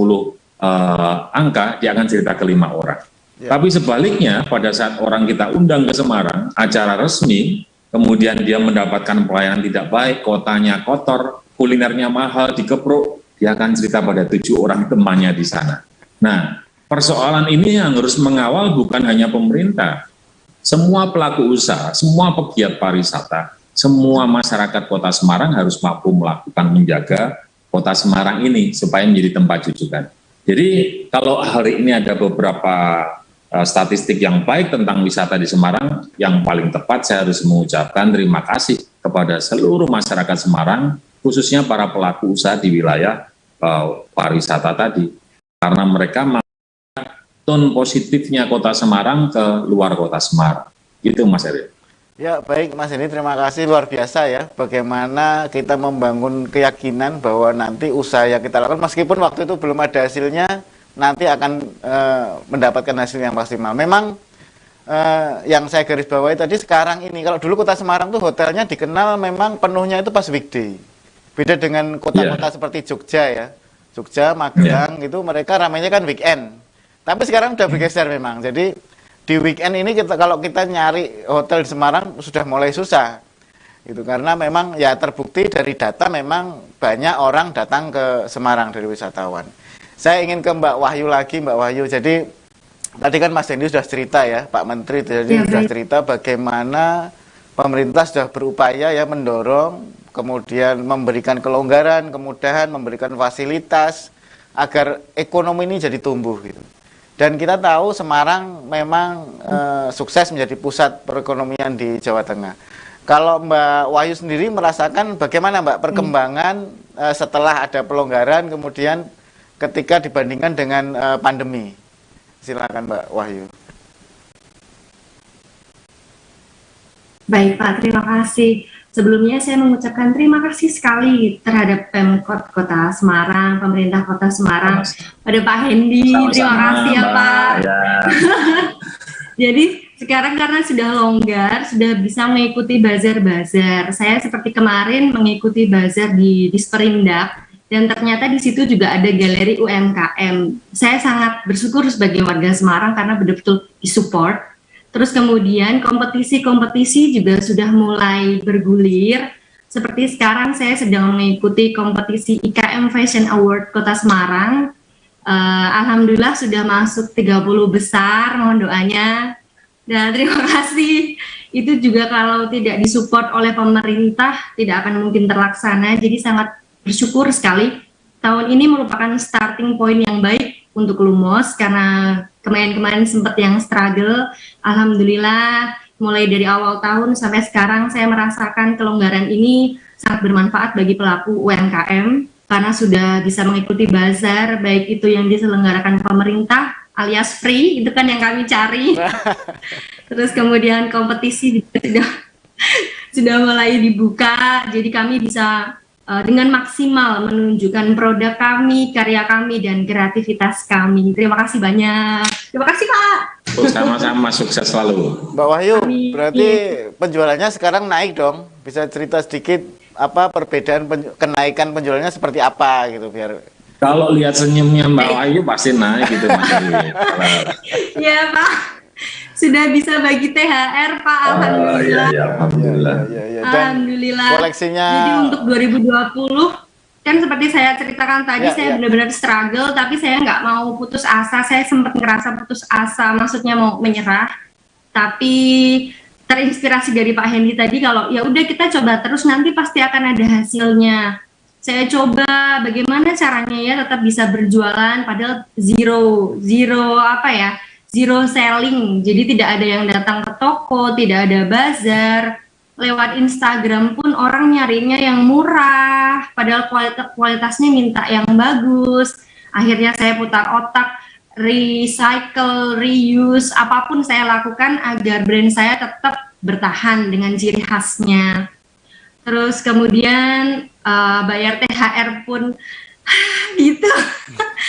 angka, dia akan cerita ke 5 orang. Tapi sebaliknya pada saat orang kita undang ke Semarang, acara resmi, kemudian dia mendapatkan pelayanan tidak baik, kotanya kotor, kulinernya mahal, dikepruk, dia akan cerita pada 7 orang temannya di sana. Nah, persoalan ini yang harus mengawal bukan hanya pemerintah, semua pelaku usaha, semua pegiat pariwisata, semua masyarakat Kota Semarang harus mampu melakukan menjaga Kota Semarang ini supaya menjadi tempat rujukan. Jadi kalau hari ini ada beberapa statistik yang baik tentang wisata di Semarang, yang paling tepat saya harus mengucapkan terima kasih kepada seluruh masyarakat Semarang, khususnya para pelaku usaha di wilayah pariwisata tadi, karena mereka tone positifnya Kota Semarang ke luar Kota Semarang. Gitu Mas Eri. Ya baik Mas Hendy, terima kasih, luar biasa ya bagaimana kita membangun keyakinan bahwa nanti usaha yang kita lakukan meskipun waktu itu belum ada hasilnya, nanti akan mendapatkan hasil yang maksimal. Memang yang saya garis bawahi tadi sekarang ini, kalau dulu Kota Semarang tuh hotelnya dikenal memang penuhnya itu pas weekday. Beda dengan kota-kota seperti Jogja ya, Jogja, Magelang itu mereka ramainya kan weekend. Tapi sekarang udah bergeser memang. Jadi di weekend ini kalau kita nyari hotel di Semarang sudah mulai susah. Itu karena memang ya terbukti dari data memang banyak orang datang ke Semarang dari wisatawan. Saya ingin ke Mbak Wahyu lagi, Mbak Wahyu. Jadi tadi kan Mas Hendy sudah cerita ya, Pak Menteri jadi sudah cerita bagaimana pemerintah sudah berupaya ya mendorong, kemudian memberikan kelonggaran, kemudahan, memberikan fasilitas agar ekonomi ini jadi tumbuh gitu. Dan kita tahu Semarang memang sukses menjadi pusat perekonomian di Jawa Tengah. Kalau Mbak Wahyu sendiri merasakan bagaimana Mbak perkembangan setelah ada pelonggaran kemudian ketika dibandingkan dengan pandemi? Silakan Mbak Wahyu. Baik Pak, terima kasih. Sebelumnya saya mengucapkan terima kasih sekali terhadap Pemkot Kota Semarang, pemerintah Kota Semarang, pada Pak Hendy. Terima kasih ya Pak. Ya. Jadi sekarang karena sudah longgar, sudah bisa mengikuti bazar-bazar. Saya seperti kemarin mengikuti bazar di Disperindak, dan ternyata di situ juga ada galeri UMKM. Saya sangat bersyukur sebagai warga Semarang karena betul-betul disupport. Terus kemudian kompetisi-kompetisi juga sudah mulai bergulir. Seperti sekarang saya sedang mengikuti kompetisi IKM Fashion Award Kota Semarang. Alhamdulillah sudah masuk 30 besar, mohon doanya. Dan terima kasih. Itu juga kalau tidak disupport oleh pemerintah tidak akan mungkin terlaksana. Jadi sangat bersyukur sekali. Tahun ini merupakan starting point yang baik untuk Lumos karena kemarin-kemarin sempat yang struggle. Alhamdulillah mulai dari awal tahun sampai sekarang saya merasakan kelonggaran ini sangat bermanfaat bagi pelaku UMKM karena sudah bisa mengikuti bazar, baik itu yang diselenggarakan pemerintah alias free, itu kan yang kami cari. Terus kemudian kompetisi juga sudah mulai dibuka, jadi kami bisa dengan maksimal menunjukkan produk kami, karya kami, dan kreativitas kami. Terima kasih banyak. Terima kasih Pak. Sama-sama, sukses selalu. Mbak Wahyu, Amin. berarti penjualannya sekarang naik dong. Bisa cerita sedikit apa perbedaan kenaikan penjualannya seperti apa gitu biar. Kalau lihat senyumnya Mbak Wahyu pasti naik gitu Mas Eri. Ya Pak. Sudah bisa bagi THR Pak, alhamdulillah. Iya, alhamdulillah. Alhamdulillah. Koleksinya. Jadi untuk 2020 kan seperti saya ceritakan tadi, saya benar-benar struggle, tapi saya nggak mau putus asa. Saya sempat ngerasa putus asa, maksudnya mau menyerah. Tapi terinspirasi dari Pak Hendy tadi, kalau ya udah kita coba terus, nanti pasti akan ada hasilnya. Saya coba bagaimana caranya ya tetap bisa berjualan, padahal zero selling, jadi tidak ada yang datang ke toko, tidak ada bazar. Lewat Instagram pun orang nyarinya yang murah, padahal kualitasnya minta yang bagus. Akhirnya saya putar otak, recycle, reuse, apapun saya lakukan agar brand saya tetap bertahan dengan ciri khasnya. Terus kemudian bayar THR pun gitu.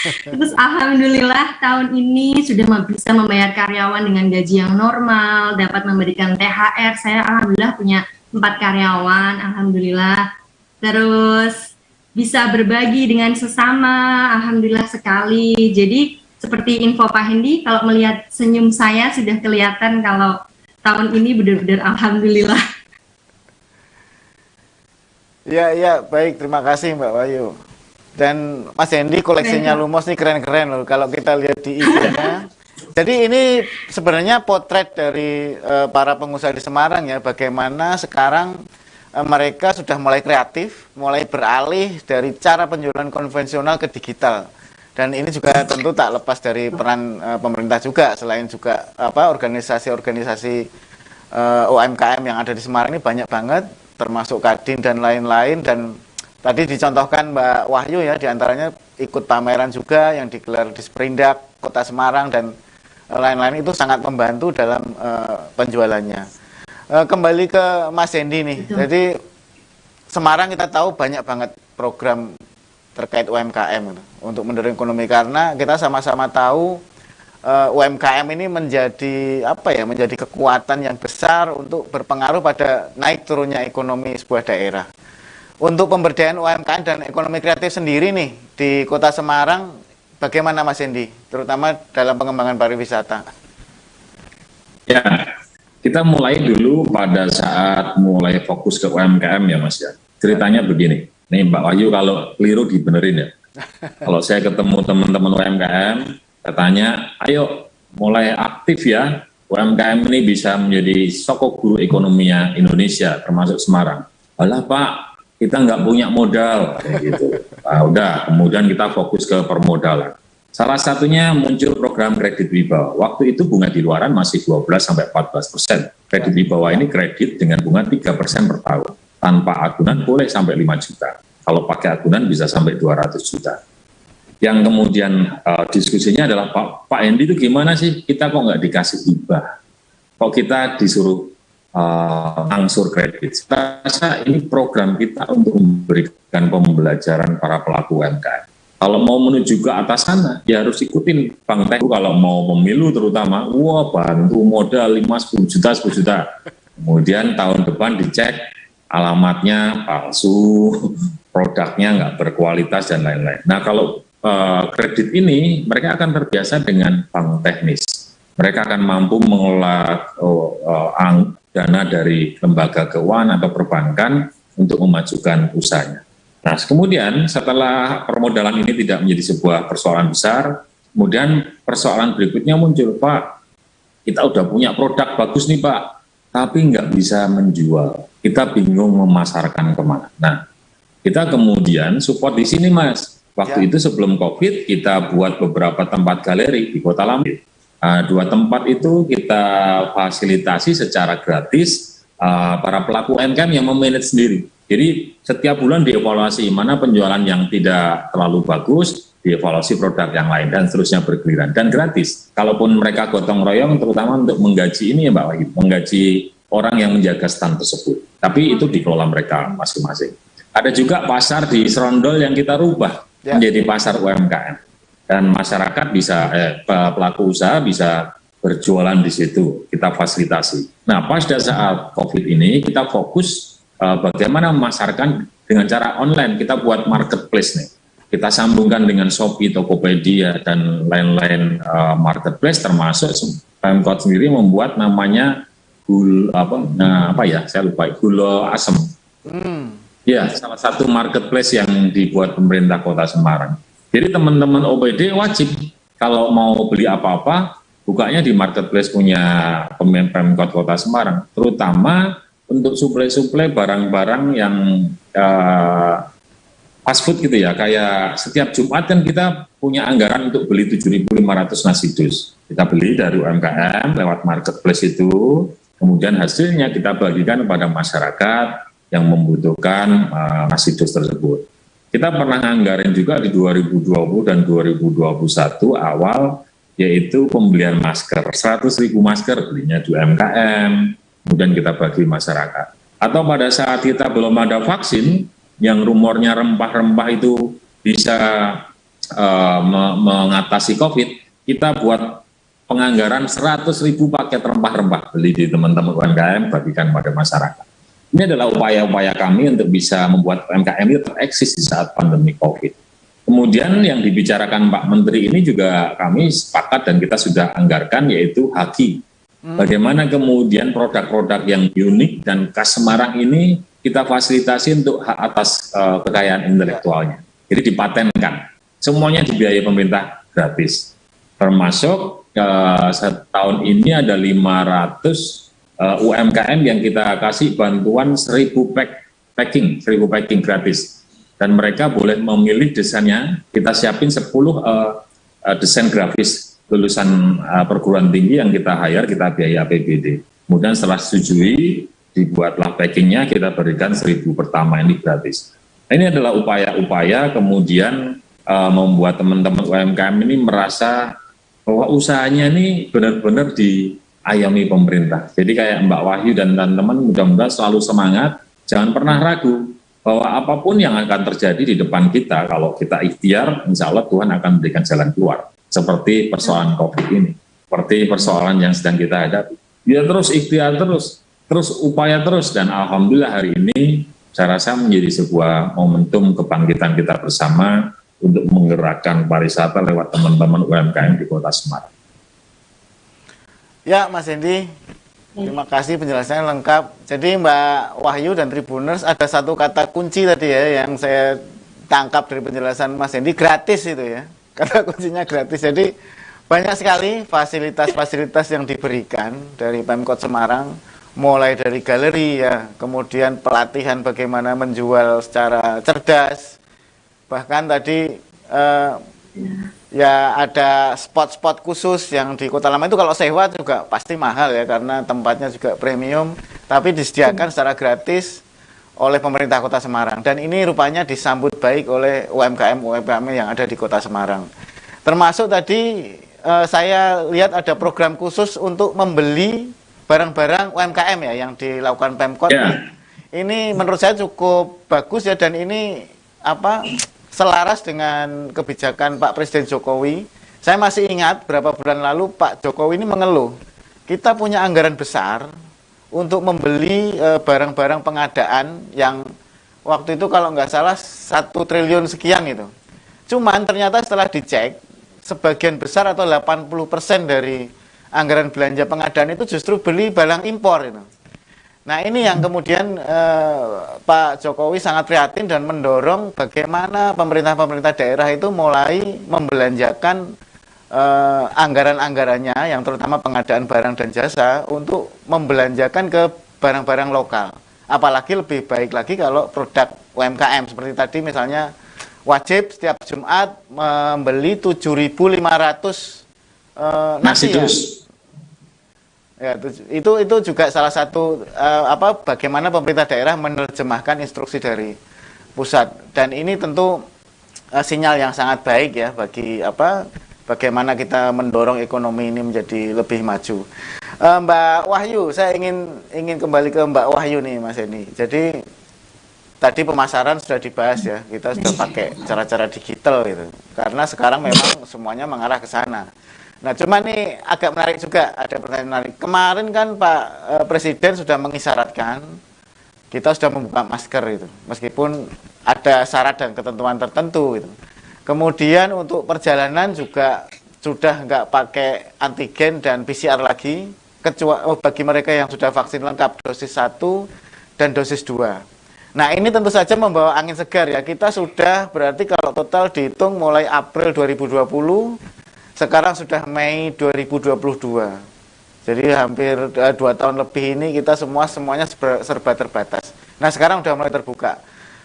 Terus alhamdulillah tahun ini sudah bisa membayar karyawan dengan gaji yang normal, dapat memberikan THR. Saya alhamdulillah punya 4 karyawan, alhamdulillah. Terus bisa berbagi dengan sesama, alhamdulillah sekali. Jadi seperti info Pak Hendy, kalau melihat senyum saya sudah kelihatan kalau tahun ini benar-benar alhamdulillah. Ya, baik, terima kasih Mbak Wahyu. Dan Mas Hendy koleksinya Lumos nih keren-keren loh kalau kita lihat di IG-nya. Jadi ini sebenarnya potret dari para pengusaha di Semarang ya, bagaimana sekarang mereka sudah mulai kreatif, mulai beralih dari cara penjualan konvensional ke digital. Dan ini juga tentu tak lepas dari peran pemerintah juga, selain juga organisasi-organisasi UMKM yang ada di Semarang ini banyak banget, termasuk Kadin dan lain-lain. Dan tadi dicontohkan Mbak Wahyu ya, diantaranya ikut pameran juga yang digelar di Sprindak, Kota Semarang, dan lain-lain, itu sangat membantu dalam penjualannya. Kembali ke Mas Hendy nih, jadi Semarang kita tahu banyak banget program terkait UMKM untuk mendorong ekonomi, karena kita sama-sama tahu UMKM ini menjadi kekuatan yang besar untuk berpengaruh pada naik turunnya ekonomi sebuah daerah. Untuk pemberdayaan UMKM dan ekonomi kreatif sendiri nih di Kota Semarang, bagaimana Mas Hendy, terutama dalam pengembangan pariwisata? Ya, kita mulai dulu pada saat mulai fokus ke UMKM ya Mas ya. Ceritanya begini, nih Mbak Wahyu kalau keliru dibenerin ya. Kalau saya ketemu teman-teman UMKM, katanya, ayo mulai aktif ya, UMKM ini bisa menjadi sokok guru ekonominya Indonesia, termasuk Semarang. Alah Pak, kita nggak punya modal, kayak gitu. Nah, udah, kemudian kita fokus ke permodalan. Salah satunya muncul program kredit wibawa. Waktu itu bunga di luaran masih 12-14%. Kredit wibawa ini kredit dengan bunga 3% per tahun. Tanpa agunan boleh sampai 5 juta. Kalau pakai agunan bisa sampai 200 juta. Yang kemudian diskusinya adalah, Pak Hendy itu gimana sih, kita kok nggak dikasih hibah, kok kita disuruh angsur kredit. Saya rasa ini program kita untuk memberikan pembelajaran para pelaku UMKM. Kalau mau menuju ke atas sana, ya harus ikutin Bank Teguh. Kalau mau pemilu terutama, wah bantu modal 5-10 juta, 10 juta. Kemudian tahun depan dicek alamatnya palsu, produknya nggak berkualitas dan lain-lain. Nah kalau kredit ini mereka akan terbiasa dengan bank teknis. Mereka akan mampu mengelola dana dari lembaga keuangan atau perbankan untuk memajukan usahanya. Nah, kemudian setelah permodalan ini tidak menjadi sebuah persoalan besar, kemudian persoalan berikutnya muncul, Pak, kita udah punya produk bagus nih Pak, tapi nggak bisa menjual. Kita bingung memasarkan kemana. Nah, kita kemudian support di sini Mas. Waktu itu sebelum COVID, kita buat beberapa tempat galeri di Kota Lama. 2 tempat itu kita fasilitasi secara gratis para pelaku UMKM yang memanage sendiri. Jadi setiap bulan dievaluasi mana penjualan yang tidak terlalu bagus, dievaluasi produk yang lain, dan seterusnya bergiliran. Dan gratis. Kalaupun mereka gotong royong, terutama untuk menggaji ini ya Mbak Wahyu, menggaji orang yang menjaga stand tersebut. Tapi itu dikelola mereka masing-masing. Ada juga pasar di Serondol yang kita rubah menjadi pasar UMKM, dan masyarakat bisa pelaku usaha bisa berjualan di situ, kita fasilitasi. Nah, pada saat COVID ini kita fokus bagaimana memasarkan dengan cara online. Kita buat marketplace nih, kita sambungkan dengan Shopee, Tokopedia dan lain-lain marketplace, termasuk Pemkot sendiri membuat namanya Gulo Asem. Ya, salah satu marketplace yang dibuat pemerintah Kota Semarang. Jadi teman-teman OPD wajib kalau mau beli apa-apa, bukanya di marketplace punya Pemkot Kota Semarang. Terutama untuk suplai-suplai barang-barang yang fast food gitu ya. Kayak setiap Jumat kan kita punya anggaran untuk beli 7.500 nasi dus. Kita beli dari UMKM lewat marketplace itu, kemudian hasilnya kita bagikan kepada masyarakat yang membutuhkan nasi dus tersebut. Kita pernah anggarin juga di 2020 dan 2021 awal, yaitu pembelian masker. 100.000 masker belinya di UMKM, kemudian kita bagi masyarakat. Atau pada saat kita belum ada vaksin, yang rumornya rempah-rempah itu bisa mengatasi COVID, kita buat penganggaran 100.000 paket rempah-rempah, beli di teman-teman UMKM, bagikan pada masyarakat. Ini adalah upaya-upaya kami untuk bisa membuat UMKM itu tereksis di saat pandemi COVID. Kemudian yang dibicarakan Pak Menteri ini juga kami sepakat dan kita sudah anggarkan, yaitu Haki. Bagaimana kemudian produk-produk yang unik dan khas Semarang ini kita fasilitasi untuk hak atas kekayaan intelektualnya. Jadi dipatenkan, semuanya dibiayai pemerintah gratis. Termasuk setahun ini ada 500 UMKM yang kita kasih bantuan 1000 packing gratis. Dan mereka boleh memilih desainnya, kita siapin 10 desain grafis lulusan perguruan tinggi yang kita hire, kita biaya APBD. Kemudian setelah setujui, dibuatlah packingnya, kita berikan 1000 pertama ini gratis. Ini adalah upaya-upaya kemudian membuat teman-teman UMKM ini merasa bahwa usahanya ini benar-benar diayomi pemerintah. Jadi kayak Mbak Wahyu dan teman-teman mudah-mudahan selalu semangat, jangan pernah ragu bahwa apapun yang akan terjadi di depan kita, kalau kita ikhtiar, insya Allah Tuhan akan memberikan jalan keluar. Seperti persoalan COVID ini, seperti persoalan yang sedang kita hadapi. Ya terus ikhtiar terus upaya terus, dan alhamdulillah hari ini saya rasa menjadi sebuah momentum kebangkitan kita bersama untuk menggerakkan pariwisata lewat teman-teman UMKM di Kota Semarang. Ya, Mas Hendy, terima kasih penjelasannya lengkap. Jadi Mbak Wahyu dan Tribuners, ada satu kata kunci tadi ya yang saya tangkap dari penjelasan Mas Hendy, gratis itu ya. Kata kuncinya gratis. Jadi banyak sekali fasilitas-fasilitas yang diberikan dari Pemkot Semarang, mulai dari galeri ya, kemudian pelatihan bagaimana menjual secara cerdas. Bahkan tadi ya ada spot-spot khusus yang di Kota Lama itu kalau sewa juga pasti mahal ya, karena tempatnya juga premium, tapi disediakan secara gratis oleh pemerintah Kota Semarang, dan ini rupanya disambut baik oleh UMKM yang ada di Kota Semarang. Termasuk tadi saya lihat ada program khusus untuk membeli barang-barang UMKM ya yang dilakukan Pemkot. Ini menurut saya cukup bagus ya, dan ini selaras dengan kebijakan Pak Presiden Jokowi. Saya masih ingat beberapa bulan lalu Pak Jokowi ini mengeluh, kita punya anggaran besar untuk membeli barang-barang pengadaan yang waktu itu kalau nggak salah 1 triliun sekian itu. Cuman ternyata setelah dicek, sebagian besar atau 80% dari anggaran belanja pengadaan itu justru beli barang impor itu. Nah ini yang kemudian Pak Jokowi sangat prihatin dan mendorong bagaimana pemerintah-pemerintah daerah itu mulai membelanjakan anggaran-anggarannya yang terutama pengadaan barang dan jasa untuk membelanjakan ke barang-barang lokal. Apalagi lebih baik lagi kalau produk UMKM seperti tadi misalnya wajib setiap Jumat membeli 7.500 nasi ya. Ya, itu juga salah satu bagaimana pemerintah daerah menerjemahkan instruksi dari pusat, dan ini tentu sinyal yang sangat baik ya bagi bagaimana kita mendorong ekonomi ini menjadi lebih maju. Mbak Wahyu, saya ingin kembali ke Mbak Wahyu nih Mas Hendy. Jadi tadi pemasaran sudah dibahas ya, kita sudah pakai cara-cara digital gitu, karena sekarang memang semuanya mengarah ke sana. Nah, cuma nih agak menarik juga, ada pertanyaan menarik. Kemarin kan Pak Presiden sudah mengisyaratkan kita sudah membuka masker itu, meskipun ada syarat dan ketentuan tertentu gitu. Kemudian untuk perjalanan juga sudah nggak pakai antigen dan PCR lagi, kecuali bagi mereka yang sudah vaksin lengkap dosis 1 dan dosis 2. Nah, ini tentu saja membawa angin segar ya. Kita sudah berarti kalau total dihitung mulai April 2020, sekarang sudah Mei 2022. Jadi hampir 2 tahun lebih ini kita semuanya serba terbatas. Nah, sekarang sudah mulai terbuka.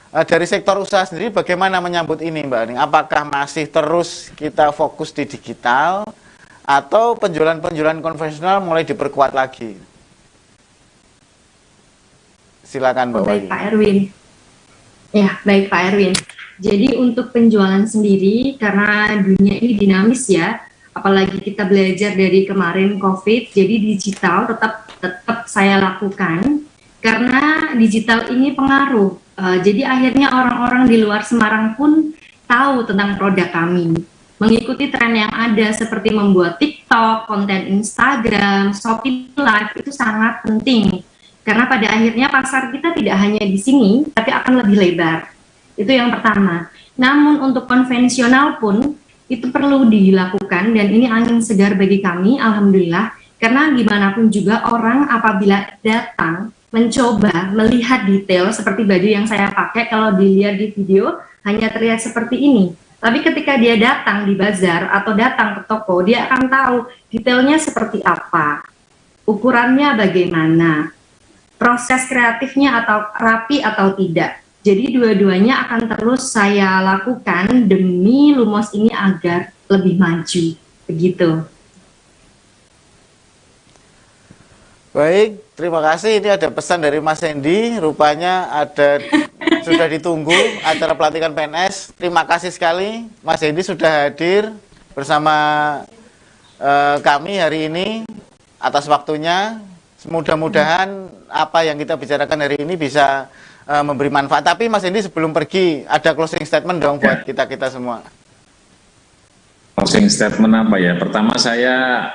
Dari sektor usaha sendiri bagaimana menyambut ini Mbak Aning? Apakah masih terus kita fokus di digital atau penjualan konvensional mulai diperkuat lagi? Silakan Mbak Wahyu. Baik Pak Erwin. Ya, baik Pak Erwin. Jadi untuk penjualan sendiri, karena dunia ini dinamis ya, apalagi kita belajar dari kemarin COVID, jadi digital tetap saya lakukan, karena digital ini pengaruh. Jadi akhirnya orang-orang di luar Semarang pun tahu tentang produk kami. Mengikuti tren yang ada seperti membuat TikTok, konten Instagram, Shopee Live itu sangat penting. Karena pada akhirnya pasar kita tidak hanya di sini, tapi akan lebih lebar. Itu yang pertama. Namun untuk konvensional pun itu perlu dilakukan, dan ini angin segar bagi kami, alhamdulillah. Karena gimana pun juga orang apabila datang mencoba melihat detail seperti baju yang saya pakai. Kalau dilihat di video hanya terlihat seperti ini, tapi ketika dia datang di bazar atau datang ke toko, dia akan tahu detailnya seperti apa, ukurannya bagaimana, proses kreatifnya atau rapi atau tidak. Jadi dua-duanya akan terus saya lakukan demi Lumos ini agar lebih maju, begitu. Baik, terima kasih. Ini ada pesan dari Mas Hendy. Rupanya sudah ditunggu acara pelantikan PNS. Terima kasih sekali, Mas Hendy sudah hadir bersama kami hari ini atas waktunya. Mudah-mudahan apa yang kita bicarakan hari ini bisa memberi manfaat. Tapi Mas Hendy sebelum pergi ada closing statement dong buat kita semua. Closing statement apa ya? Pertama saya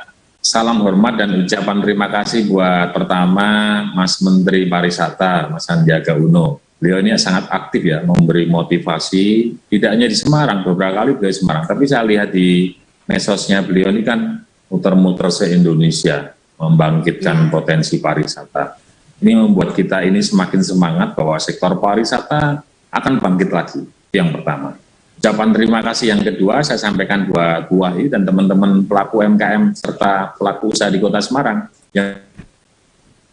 salam hormat dan ucapan terima kasih buat pertama Mas Menteri Pariwisata, Mas Sandiaga Uno. Beliau ini sangat aktif ya, memberi motivasi, tidak hanya di Semarang, beberapa kali beliau di Semarang, tapi saya lihat di medsosnya beliau ini kan muter-muter se-Indonesia, membangkitkan potensi pariwisata. Ini membuat kita ini semakin semangat bahwa sektor pariwisata akan bangkit lagi, yang pertama. Ucapan terima kasih yang kedua saya sampaikan buat Bu Wahyu dan teman-teman pelaku UMKM serta pelaku usaha di Kota Semarang yang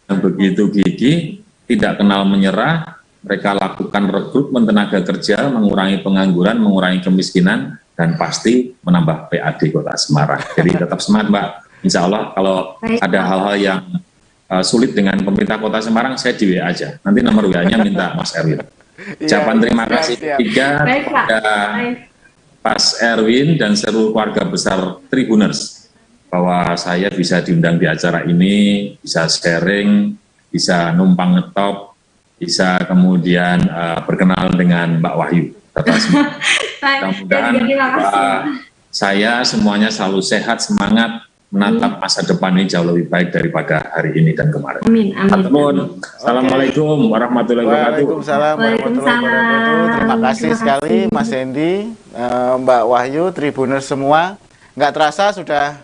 begitu gigih, tidak kenal menyerah. Mereka lakukan rekrutmen tenaga kerja, mengurangi pengangguran, mengurangi kemiskinan, dan pasti menambah PAD Kota Semarang. Jadi tetap semangat Mbak. Insya Allah kalau ada hal-hal yang sulit dengan pemerintah Kota Semarang, saya di WA aja. Nanti nomor WA-nya minta Mas Erwin. Ucapan terima kasih ketiga kepada Mas Erwin dan seluruh keluarga besar Tribuners bahwa saya bisa diundang di acara ini, bisa sharing, bisa numpang ngetop, bisa kemudian berkenal dengan Mbak Wahyu. Mudah-mudahan saya semuanya selalu sehat, semangat, menatap masa depan ini jauh lebih baik daripada hari ini dan kemarin. Amin, amin. Assalamualaikum warahmatullahi wabarakatuh. Waalaikumsalam warahmatullahi wabarakatuh. Terima kasih sekali Mas Hendy, Mbak Wahyu, Tribuners semua. Nggak terasa sudah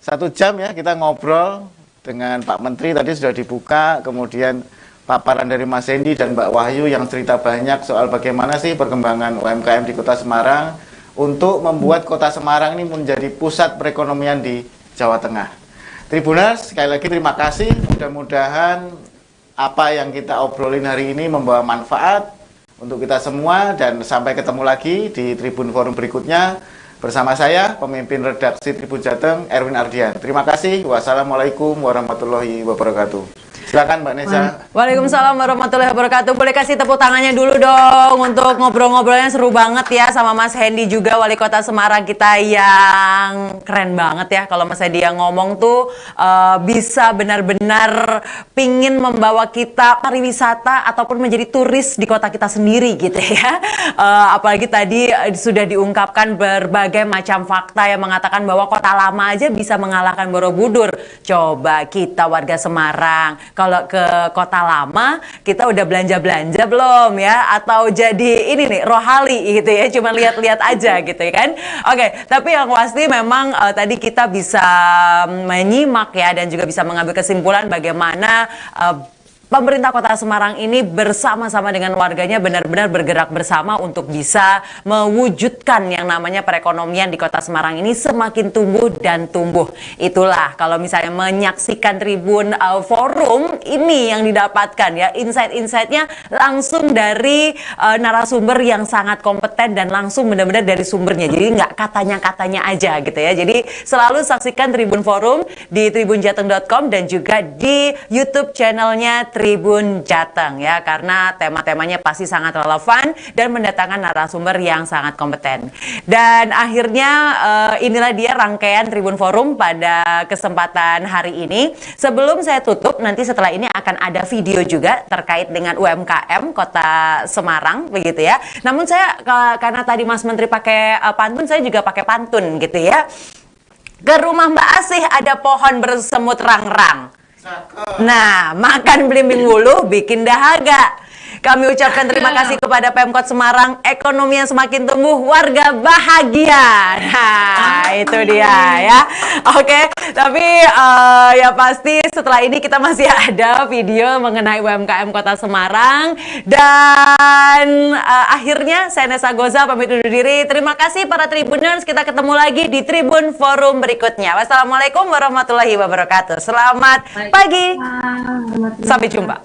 1 jam ya kita ngobrol dengan Pak Menteri, tadi sudah dibuka, kemudian paparan dari Mas Hendy dan Mbak Wahyu yang cerita banyak soal bagaimana sih perkembangan UMKM di Kota Semarang untuk membuat Kota Semarang ini menjadi pusat perekonomian di Jawa Tengah. Tribuners, sekali lagi terima kasih. Mudah-mudahan apa yang kita obrolin hari ini membawa manfaat untuk kita semua, dan sampai ketemu lagi di Tribun Forum berikutnya bersama saya, pemimpin redaksi Tribun Jateng, Erwin Ardian. Terima kasih. Wassalamualaikum warahmatullahi wabarakatuh. Silakan Mbak Nesa. Waalaikumsalam warahmatullahi wabarakatuh. Boleh kasih tepuk tangannya dulu dong untuk ngobrol-ngobrolnya, seru banget ya sama Mas Hendy juga, Wali Kota Semarang kita yang keren banget ya. Kalau Mas Hendy yang ngomong tuh bisa benar-benar pingin membawa kita pariwisata ataupun menjadi turis di kota kita sendiri gitu ya. Apalagi tadi sudah diungkapkan berbagai macam fakta yang mengatakan bahwa kota lama aja bisa mengalahkan Borobudur. Coba kita warga Semarang, kalau ke kota lama kita udah belanja-belanja belum ya, atau jadi ini nih rohali gitu ya, cuma lihat-lihat aja gitu ya kan. Oke, tapi yang pasti memang tadi kita bisa menyimak ya dan juga bisa mengambil kesimpulan bagaimana pemerintah Kota Semarang ini bersama-sama dengan warganya benar-benar bergerak bersama untuk bisa mewujudkan yang namanya perekonomian di Kota Semarang ini semakin tumbuh dan tumbuh. Itulah kalau misalnya menyaksikan Tribun Forum ini yang didapatkan ya, insight-insightnya langsung dari narasumber yang sangat kompeten dan langsung benar-benar dari sumbernya. Jadi nggak katanya-katanya aja gitu ya. Jadi selalu saksikan Tribun Forum di tribunjateng.com dan juga di YouTube channelnya Tribun Jateng ya, karena tema-temanya pasti sangat relevan dan mendatangkan narasumber yang sangat kompeten. Dan akhirnya inilah dia rangkaian Tribun Forum pada kesempatan hari ini. Sebelum saya tutup, nanti setelah ini akan ada video juga terkait dengan UMKM Kota Semarang begitu ya. Namun saya karena tadi Mas Menteri pakai pantun, saya juga pakai pantun gitu ya. Ke rumah Mbak Asih ada pohon bersemut rang-rang. Nah, makan belimbing wuluh bikin dahaga. Kami ucapkan terima kasih kepada Pemkot Semarang, ekonomi yang semakin tumbuh, warga bahagia. Nah, itu dia ya. Oke, tapi ya pasti setelah ini kita masih ada video mengenai UMKM Kota Semarang. Dan akhirnya saya Nessa Goza pamit undur diri. Terima kasih para Tribuners. Kita ketemu lagi di Tribun Forum berikutnya. Wassalamualaikum warahmatullahi wabarakatuh. Selamat pagi. Sampai jumpa.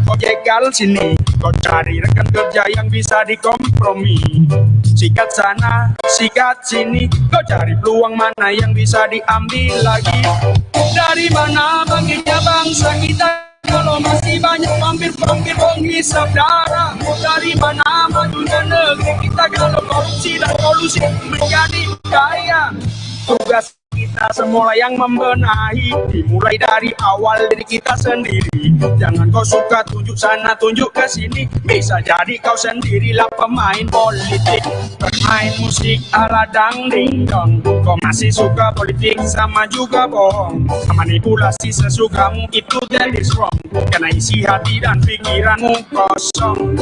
Kok jegal sini, kok cari rekan kerja yang bisa dikompromi. Sikat sana, sikat sini, kau cari peluang mana yang bisa diambil lagi. Dari mana baginya bangsa kita kalau masih banyak vampir-vampir penghisap darah? Dari mana majunya negeri kita kalau korupsi dan kolusi menjadi budaya? Tugas kita semua yang membenahi, dimulai dari awal dari kita sendiri. Jangan kau suka tunjuk sana tunjuk ke sini, bisa jadi kau sendirilah pemain politik. Bermain musik ala dangding dong, kau masih suka politik sama juga bohong. Manipulasi sesukamu itu jadi wrong, karena isi hati dan pikiranmu kosong.